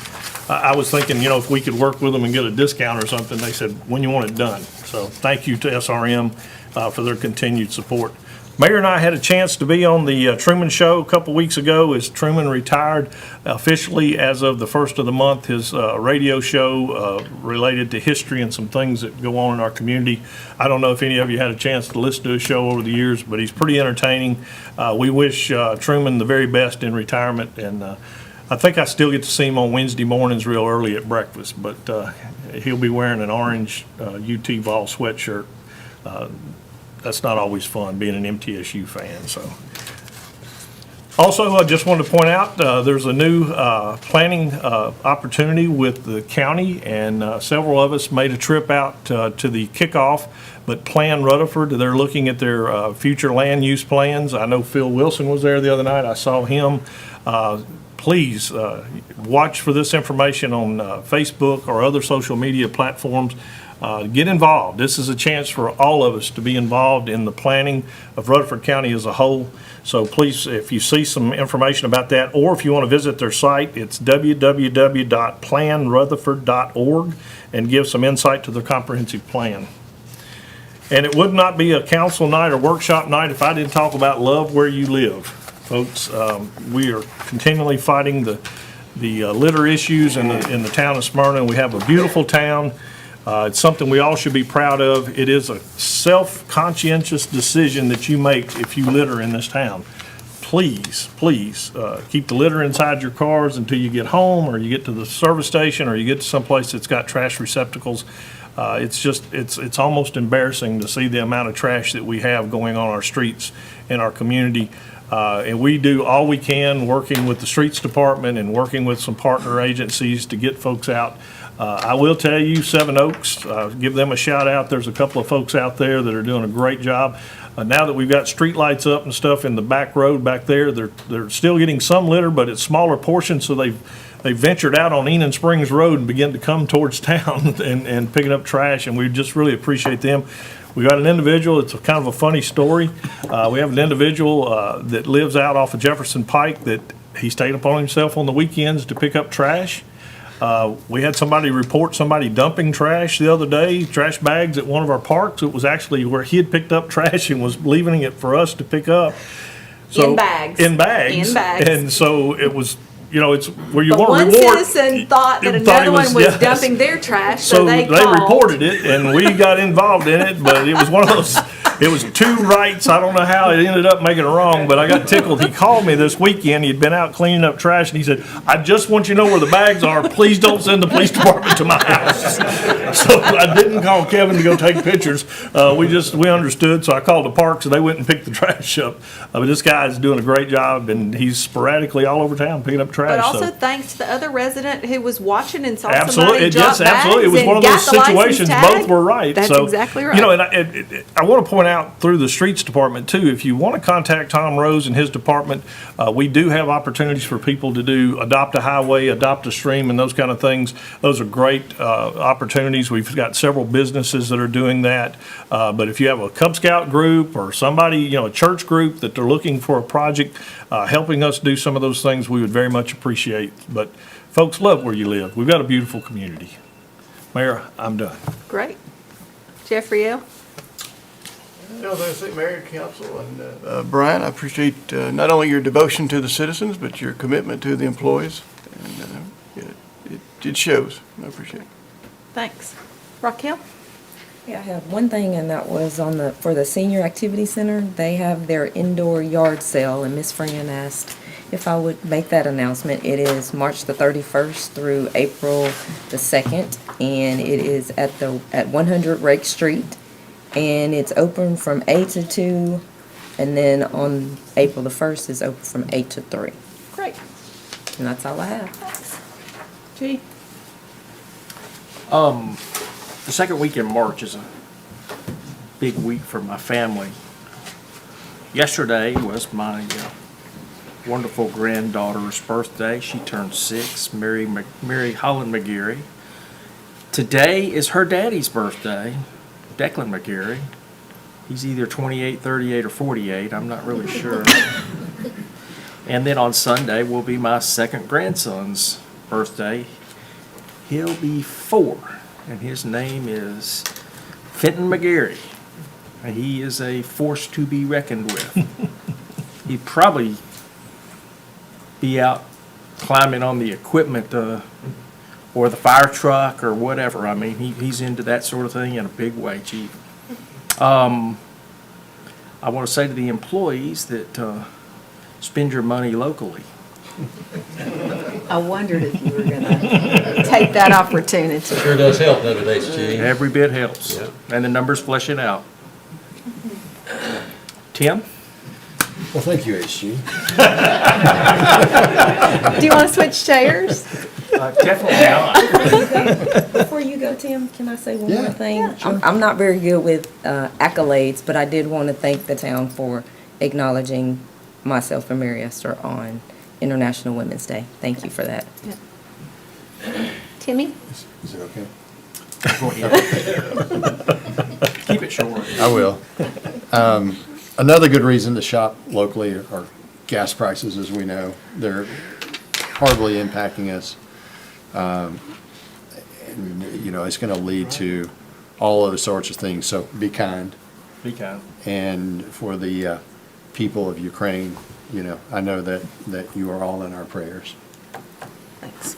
I was thinking, if we could work with them and get a discount or something. They said, when you want it done. So thank you to SRM for their continued support. Mayor and I had a chance to be on the Truman Show a couple weeks ago as Truman retired officially as of the first of the month. His radio show related to history and some things that go on in our community. I don't know if any of you had a chance to listen to his show over the years, but he's pretty entertaining. We wish Truman the very best in retirement, and I think I still get to see him on Wednesday mornings real early at breakfast, but he'll be wearing an orange UT Vol sweatshirt. That's not always fun, being an MTSU fan, so. Also, I just wanted to point out, there's a new planning opportunity with the county, and several of us made a trip out to the kickoff, but Plan Rutherford, they're looking at their future land use plans. I know Phil Wilson was there the other night. I saw him. Please watch for this information on Facebook or other social media platforms. Get involved. This is a chance for all of us to be involved in the planning of Rutherford County as a whole. So please, if you see some information about that, or if you want to visit their site, it's www.planrutherford.org, and give some insight to their comprehensive plan. And it would not be a council night or workshop night if I didn't talk about love where you live. Folks, we are continually fighting the litter issues in the town of Smyrna. We have a beautiful town. It's something we all should be proud of. It is a self-conscientious decision that you make if you litter in this town. Please, please, keep the litter inside your cars until you get home, or you get to the service station, or you get to someplace that's got trash receptacles. It's almost embarrassing to see the amount of trash that we have going on our streets in our community. And we do all we can, working with the streets department and working with some partner agencies to get folks out. I will tell you, Seven Oaks, give them a shout out. There's a couple of folks out there that are doing a great job. Now that we've got street lights up and stuff in the back road back there, they're still getting some litter, but it's smaller portions, so they've ventured out on Enon Springs Road and begin to come towards town and picking up trash, and we just really appreciate them. We got an individual, it's kind of a funny story. We have an individual that lives out off of Jefferson Pike that he's taken upon himself on the weekends to pick up trash. We had somebody report somebody dumping trash the other day, trash bags at one of our parks. It was actually where he had picked up trash and was leaving it for us to pick up. So, In bags. In bags. In bags. And so it was, it's where you But want to one reward. citizen thought that thought another one was yes. dumping their trash, so they they called. reported it, and we got involved in it, but it was one of those, it was two rights. I don't know how it ended up making it wrong, but I got tickled. He called me this weekend. He'd been out cleaning up trash, and he said, I just want you to know where the bags are. Please don't send the police department to my house. So I didn't call Kevin to go take pictures. We understood, so I called the parks, and they went and picked the trash up. But this guy is doing a great job, and he's sporadically all over town picking up trash. But also so. thanks to the other resident who was watching and saw Absolutely, somebody drop yes, absolutely. It bags was and one of got those the license situations, tag. both were right. That's So, exactly right. And I want to point out through the streets department too. If you want to contact Tom Rose and his department, we do have opportunities for people to do adopt a highway, adopt a stream, and those kind of things. Those are great opportunities. We've got several businesses that are doing that. But if you have a Cub Scout group or somebody, a church group that they're looking for a project, helping us do some of those things, we would very much appreciate. But folks love where you live. We've got a beautiful community. Mayor, I'm done. Great. Jeffrey L. As I say, Mayor, Council, and Brian, I appreciate not only your devotion to the citizens, but your commitment to the employees. And it shows. I appreciate it. Thanks. Raquel? Yeah, I have one thing, and that was for the Senior Activity Center. They have their indoor yard sale, and Miss Fran asked if I would make that announcement. It is March the 31st through April the 2nd, and it is at 100 Rake Street, and it's open from 8 to 2, and then on April the 1st is open from 8 to 3. Great. And that's all I have. Thanks. G? The second week in March is a big week for my family. Yesterday was my wonderful granddaughter's birthday. She turned 6, Mary Holland McGarry. Today is her daddy's birthday, Declan McGarry. He's either 28, 38, or 48. I'm not really sure. And then on Sunday will be my second grandson's birthday. He'll be 4, and his name is Fenton McGarry. And he is a force to be reckoned with. He'd probably be out climbing on the equipment or the fire truck or whatever. I mean, he's into that sort of thing in a big way, Chief. I want to say to the employees that spend your money locally. I wondered if you were going to take that opportunity. Sure does help nowadays, Gene. Every bit helps. Yep. And the numbers flesh it out. Tim? Well, thank you, HG. Do you want to switch chairs? Definitely not. Before you go, Tim, can I say one Yeah. more thing? Yeah, sure. I'm not very good with accolades, but I did want to thank the town for acknowledging myself and Mary Esther on International Women's Day. Thank you for that. Timmy? Is it okay? Go ahead. Keep it short. I will. Another good reason to shop locally are gas prices, as we know. They're horribly impacting us. And, it's going to lead to all those sorts of things. So be kind. Be kind. And for the people of Ukraine, I know that you are all in our prayers. Thanks.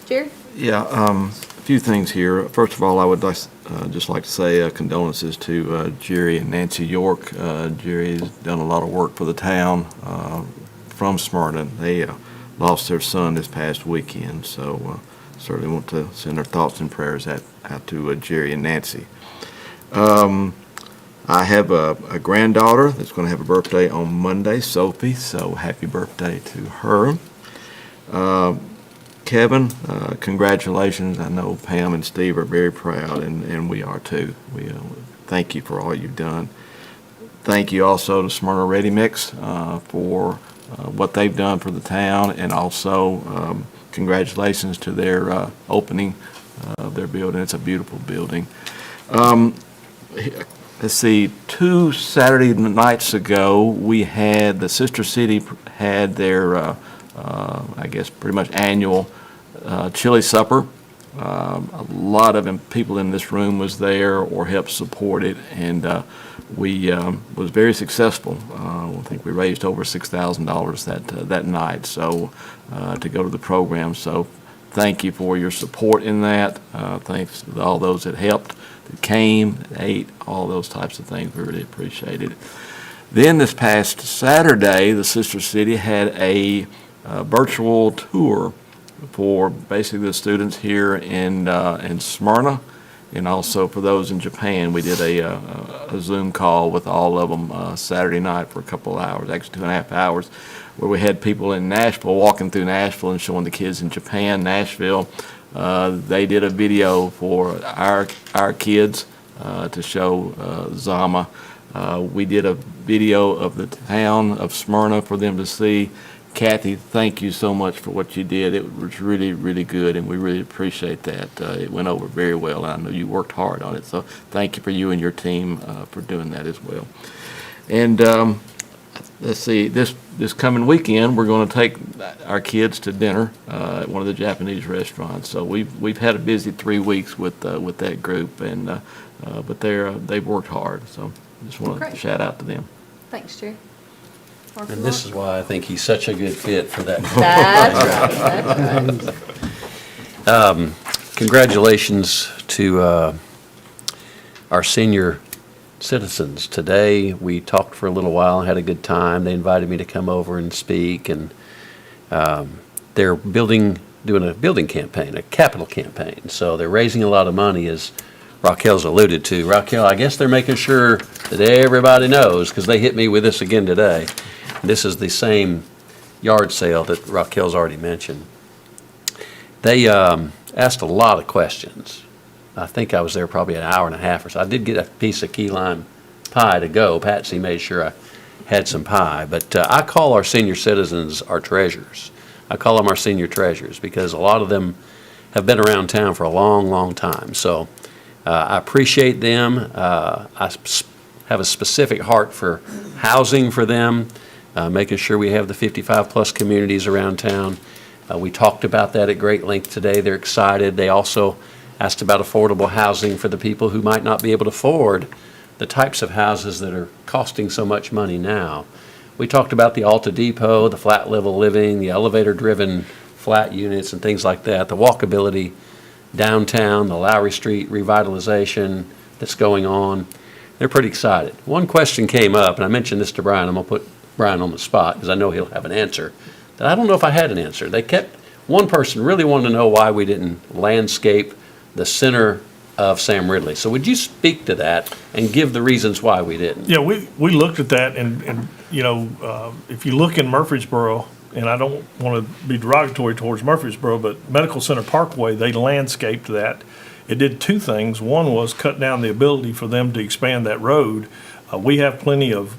Jerry? Yeah, a few things here. First of all, I would just like to say condolences to Jerry and Nancy York. Jerry has done a lot of work for the town from Smyrna. They lost their son this past weekend, so certainly want to send our thoughts and prayers out to Jerry and Nancy. I have a granddaughter that's going to have a birthday on Monday, Sophie, so happy birthday to her. Kevin, congratulations. I know Pam and Steve are very proud, and we are too. We thank you for all you've done. Thank you also to Smyrna Ready Mix for what they've done for the town, and also congratulations to their opening of their building. It's a beautiful building. Let's see, 2 Saturday nights ago, we had, the Sister City had their, I guess, pretty much annual chili supper. A lot of people in this room was there or helped support it, and we was very successful. I think we raised over $6,000 that night, so to go to the program. So thank you for your support in that. Thanks to all those that helped, that came, ate, all those types of things. We really appreciate it. Then this past Saturday, the Sister City had a virtual tour for basically the students here in Smyrna, and also for those in Japan. We did a Zoom call with all of them Saturday night for a couple of hours, actually 2.5 hours, where we had people in Nashville walking through Nashville and showing the kids in Japan, Nashville. They did a video for our kids to show Zama We did a video of the town of Smyrna for them to see. Kathy, thank you so much for what you did. It was really, really good, and we really appreciate that. It went over very well, and I know you worked hard on it, so thank you for you and your team for doing that as well. And let's see, this coming weekend, we're going to take our kids to dinner at one of the Japanese restaurants. So we've had a busy 3 weeks with that group, and but they've worked hard. So just want to Great. shout out to them. Thanks, Jerry. And this is why I think he's such a good fit for that. That's right, that's right. Congratulations to our senior citizens. Today, we talked for a little while, had a good time. They invited me to come over and speak, and they're doing a building campaign, a capital campaign. So they're raising a lot of money, as Raquel's alluded to. Raquel, I guess they're making sure that everybody knows, because they hit me with this again today. This is the same yard sale that Raquel's already mentioned. They asked a lot of questions. I think I was there probably an hour and a half or so. I did get a piece of key lime pie to go. Patsy made sure I had some pie. But I call our senior citizens our treasures. I call them our senior treasures because a lot of them have been around town for a long, long time. So I appreciate them. I have a specific heart for housing for them, making sure we have the 55-plus communities around town. We talked about that at great length today. They're excited. They also asked about affordable housing for the people who might not be able to afford the types of houses that are costing so much money now. We talked about the Alta Depot, the flat level living, the elevator-driven flat units and things like that, the walkability downtown, the Lowry Street revitalization that's going on. They're pretty excited. One question came up, and I mentioned this to Brian. I'm going to put Brian on the spot because I know he'll have an answer. That I don't know if I had an answer. One person really wanted to know why we didn't landscape the center of Sam Ridley. So would you speak to that and give the reasons why we didn't? Yeah, we looked at that, and you know, if you look in Murfreesboro, and I don't want to be derogatory towards Murfreesboro, but Medical Center Parkway, they landscaped that. It did two things. One was cut down the ability for them to expand that road. We have plenty of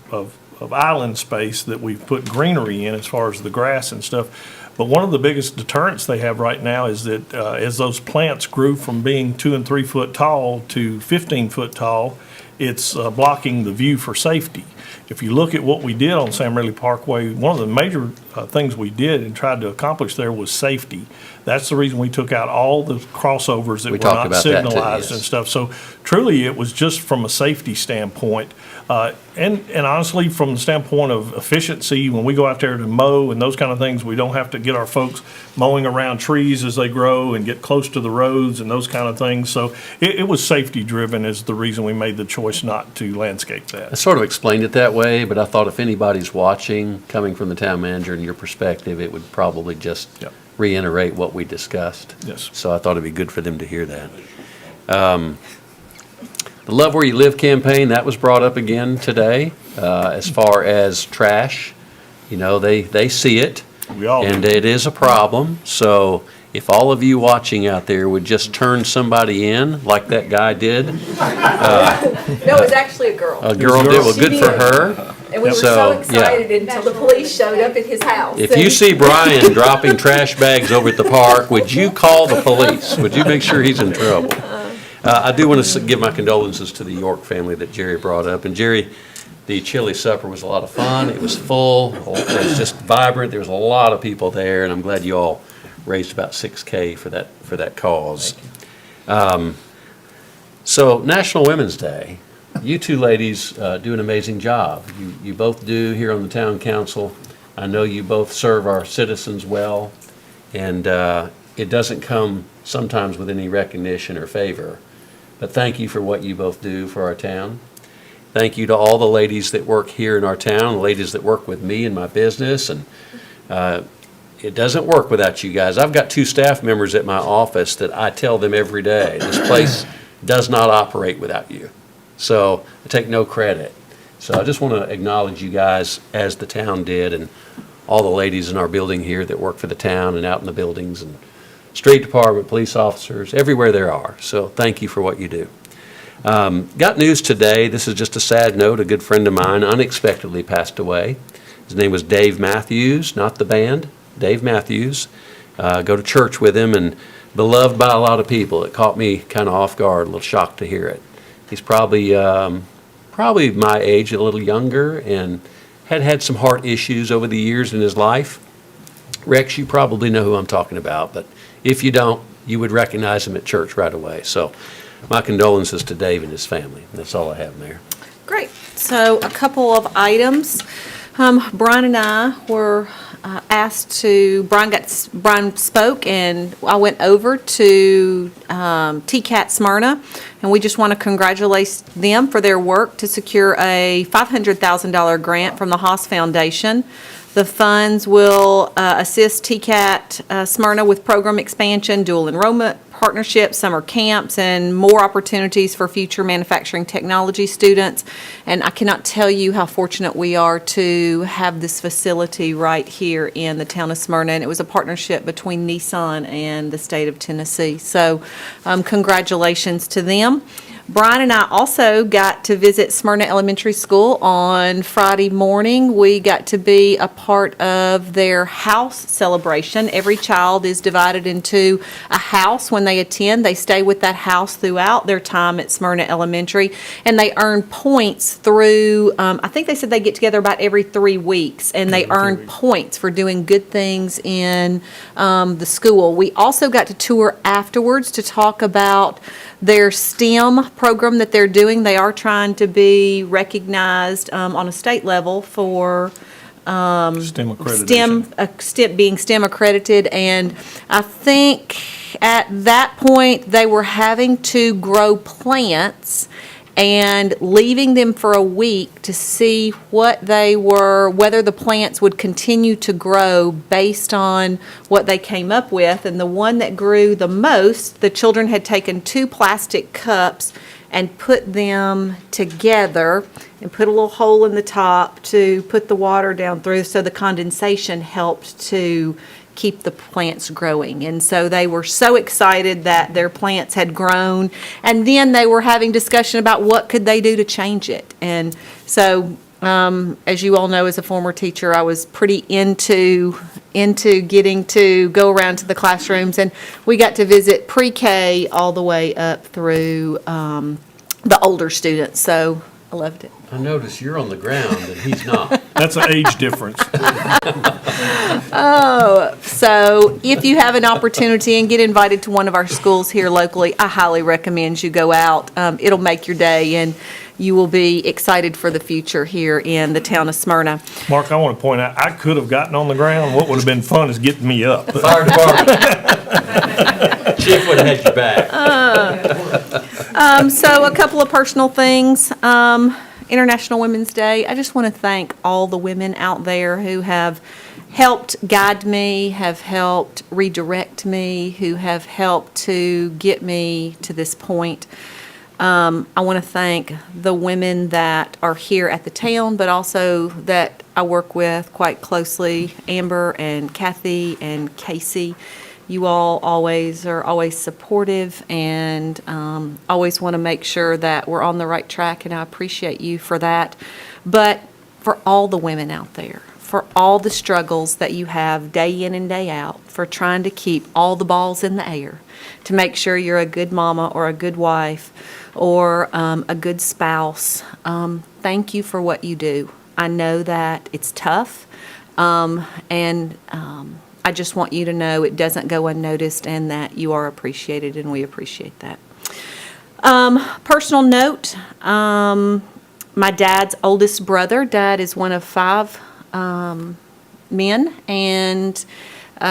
island space that we've put greenery in as far as the grass and stuff. But one of the biggest deterrents they have right now is that as those plants grew from being 2 and 3 foot tall to 15 foot tall, it's blocking the view for safety. If you look at what we did on Sam Ridley Parkway, one of the major things we did and tried to accomplish there was safety. That's the reason we took out all the crossovers that were not signalized and stuff. So truly, it was just from a safety standpoint. And honestly, from the standpoint of efficiency, when we go out there to mow and those kind of things, we don't have to get our folks mowing around trees as they grow and get close to the roads and those kind of things. So it was safety driven is the reason we made the choice not to landscape that. I sort of explained it that way, but I thought if anybody's watching, coming from the town manager and your perspective, it would probably just reiterate what we discussed. Yes. So I thought it'd be good for them to hear that. The Love Where You Live campaign, that was brought up again today, as far as trash. You know, they see it. We all and do. it is a problem. So if all of you watching out there would just turn somebody in, like that guy did. No, it was actually a girl. A girl did, well, good for her. And we were so excited until the police showed up at his house. If you see Brian dropping trash bags over at the park, would you call the police? Would you make sure he's in trouble? I do want to give my condolences to the York family that Jerry brought up. And Jerry, the chili supper was a lot of fun. It was full. It was just vibrant. There was a lot of people there, and I'm glad you all raised about $6K for that cause. So National Women's Day. You two ladies do an amazing job. You both do here on the town council. I know you both serve our citizens well, and it doesn't come sometimes with any recognition or favor. But thank you for what you both do for our town. Thank you to all the ladies that work here in our town, the ladies that work with me in my business, and it doesn't work without you guys. I've got 2 staff members at my office that I tell them every day, this place does not operate without you. So I take no credit. So I just want to acknowledge you guys as the town did, and all the ladies in our building here that work for the town and out in the buildings and street department, police officers, everywhere there are. So thank you for what you do. Got news today. This is just a sad note. A good friend of mine unexpectedly passed away. His name was Dave Matthews, not the band, Dave Matthews. Go to church with him and beloved by a lot of people. It caught me kind of off guard, a little shocked to hear it. He's probably my age, a little younger, and had some heart issues over the years in his life. Rex, you probably know who I'm talking about, but if you don't, you would recognize him at church right away. So my condolences to Dave and his family. That's all I have, Mayor. Great. So a couple of items. Brian and I were asked to, Brian spoke, and I went over to TCAT Smyrna, and we just want to congratulate them for their work to secure a $500,000 grant from the Haas Foundation. The funds will assist TCAT Smyrna with program expansion, dual enrollment partnerships, summer camps, and more opportunities for future manufacturing technology students. And I cannot tell you how fortunate we are to have this facility right here in the town of Smyrna. And it was a partnership between Nissan and the state of Tennessee. So congratulations to them. Brian and I also got to visit Smyrna Elementary School on Friday morning. We got to be a part of their house celebration. Every child is divided into a house when they attend. They stay with that house throughout their time at Smyrna Elementary, and they earn points through, I think they said they get together about every 3 weeks, and they earn points for doing good things in the school. We also got to tour afterwards to talk about their STEM program that they're doing. They are trying to be recognized on a state level for STEM accreditation. being STEM accredited. And I think at that point, they were having to grow plants and leaving them for a week to see what they were, whether the plants would continue to grow based on what they came up with. And the one that grew the most, the children had taken 2 plastic cups and put them together and put a little hole in the top to put the water down through, so the condensation helped to keep the plants growing. And so they were so excited that their plants had grown, and then they were having discussion about what could they do to change it. And so as you all know, as a former teacher, I was pretty into getting to go around to the classrooms, and we got to visit pre-K all the way up through the older students. So I loved it. I notice you're on the ground and he's not. That's an age difference. Oh, so if you have an opportunity and get invited to one of our schools here locally, I highly recommend you go out. It'll make your day, and you will be excited for the future here in the town of Smyrna. Mark, I want to point out, I could have gotten on the ground. What would have been fun is getting me up. Fire department. Chief would have had your back. So a couple of personal things. International Women's Day. I just want to thank all the women out there who have helped guide me, have helped redirect me, who have helped to get me to this point. I want to thank the women that are here at the town, but also that I work with quite closely, Amber and Kathy and Casey. You all are always supportive, and always want to make sure that we're on the right track, and I appreciate you for that. But for all the women out there, for all the struggles that you have day in and day out, for trying to keep all the balls in the air, to make sure you're a good mama or a good wife or a good spouse, thank you for what you do. I know that it's tough, and I just want you to know it doesn't go unnoticed, and that you are appreciated, and we appreciate that. Personal note, my dad's oldest brother, Dad is one of 5 men and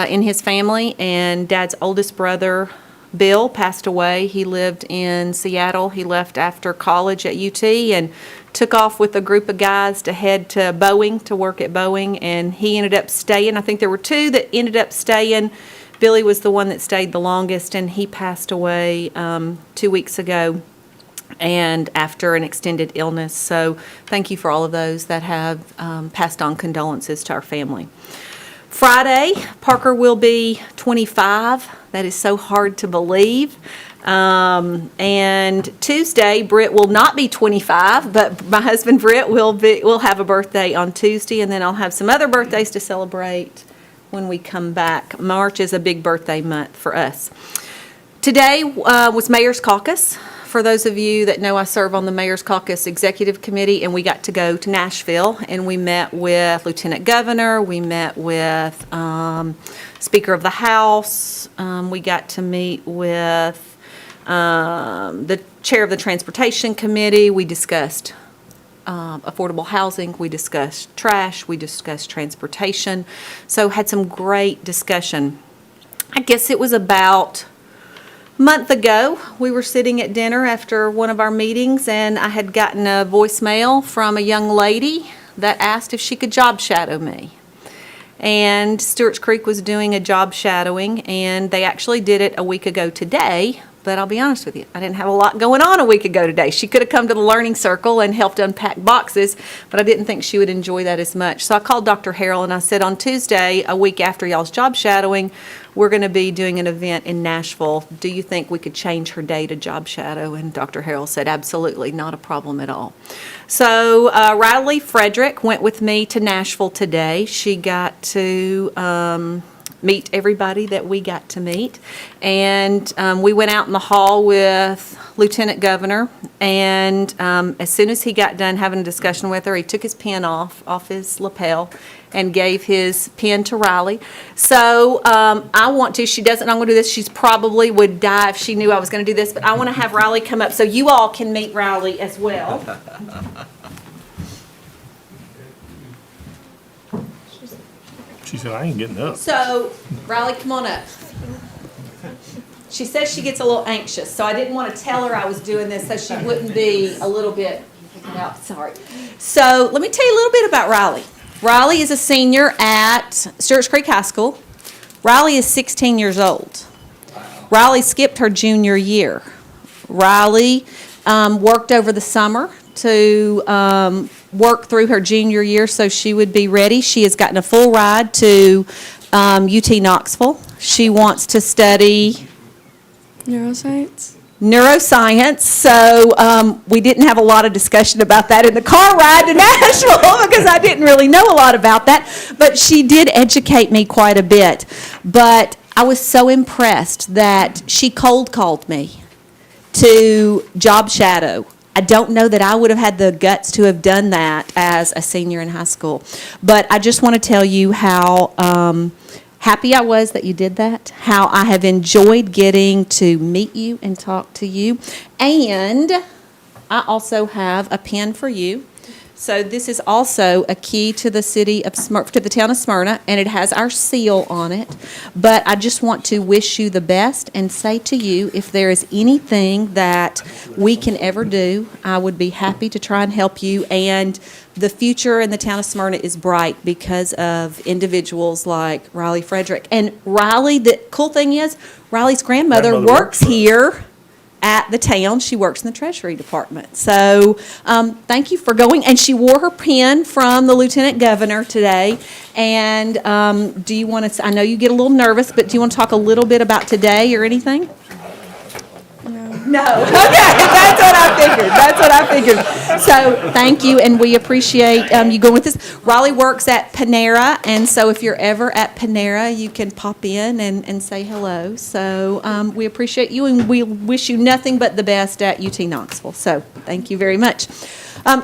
in his family, and Dad's oldest brother, Bill, passed away. He lived in Seattle. He left after college at UT and took off with a group of guys to head to Boeing, to work at Boeing, and he ended up staying. I think there were 2 that ended up staying. Billy was the one that stayed the longest, and he passed away 2 weeks ago, and after an extended illness. So thank you for all of those that have passed on condolences to our family. Friday, Parker will be 25. That is so hard to believe. And Tuesday, Britt will not be 25, but my husband Britt will have a birthday on Tuesday, and then I'll have some other birthdays to celebrate when we come back. March is a big birthday month for us. Today was Mayor's Caucus. For those of you that know, I serve on the Mayor's Caucus Executive Committee, and we got to go to Nashville, and we met with Lieutenant Governor, we met with Speaker of the House, we got to meet with the Chair of the Transportation Committee. We discussed affordable housing, we discussed trash, we discussed transportation, so had some great discussion. I guess it was about month ago, we were sitting at dinner after one of our meetings, and I had gotten a voicemail from a young lady that asked if she could job shadow me. And Stewart's Creek was doing a job shadowing, and they actually did it a week ago today. But I'll be honest with you, I didn't have a lot going on a week ago today. She could have come to the Learning Circle and helped unpack boxes, but I didn't think she would enjoy that as much. So I called Dr. Harrell and I said, on Tuesday, a week after y'all's job shadowing, we're going to be doing an event in Nashville. Do you think we could change her day to job shadow? And Dr. Harrell said, absolutely, not a problem at all. So Riley Frederick went with me to Nashville today. She got to meet everybody that we got to meet. And we went out in the hall with Lieutenant Governor, and as soon as he got done having a discussion with her, he took his pen off his lapel and gave his pen to Riley. So I want to, she doesn't know I'm going to do this, she's probably would die if she knew I was going to do this, but I want to have Riley come up so you all can meet Riley as well. She said, I ain't getting up. So, Riley, come on up. She says she gets a little anxious, so I didn't want to tell her I was doing this so she wouldn't be a little bit, no, sorry. So, let me tell you a little bit about Riley. Riley is a senior at Stewart's Creek High School. Riley is 16 years old. Riley skipped her junior year. Riley worked over the summer to work through her junior year so she would be ready. She has gotten a full ride to UT Knoxville. She wants to study neuroscience, so we didn't have a lot of discussion about that in the car ride to Nashville because I didn't really know a lot about that, but she did educate me quite a bit. But I was so impressed that she cold called me to job shadow. I don't know that I would have had the guts to have done that as a senior in high school. But I just want to tell you how happy I was that you did that, how I have enjoyed getting to meet you and talk to you. And I also have a pen for you. So this is also a key to the city of to the town of Smyrna, and it has our seal on it. But I just want to wish you the best and say to you, if there is anything that we can ever do, I would be happy to try and help you. And the future in the town of Smyrna is bright because of individuals like Riley Frederick. And Riley, the cool thing is, Riley's grandmother works here at the town. She works in the Treasury Department. So thank you for going. And she wore her pin from the Lieutenant Governor today. And do you want to, I know you get a little nervous, but do you want to talk a little bit about today or anything? No. Okay, that's what I figured. So thank you, and we appreciate you going with us. Raleigh works at Panera, and so if you're ever at Panera, you can pop in and say hello. So we appreciate you, and we wish you nothing but the best at UT Knoxville. So thank you very much.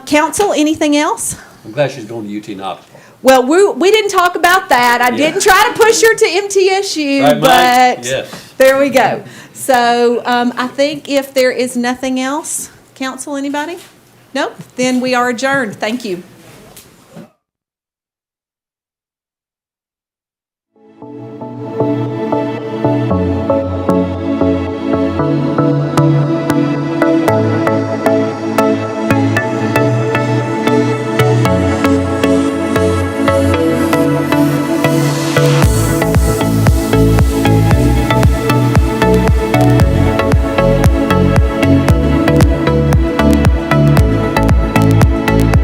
Council, anything else? I'm glad she's going to UT Knoxville. Well, we didn't talk about that. I didn't try to push her to MTSU, Right, Mike? but Yes. there we go. So I think if there is nothing else, council, anybody? Nope, then we are adjourned. Thank you.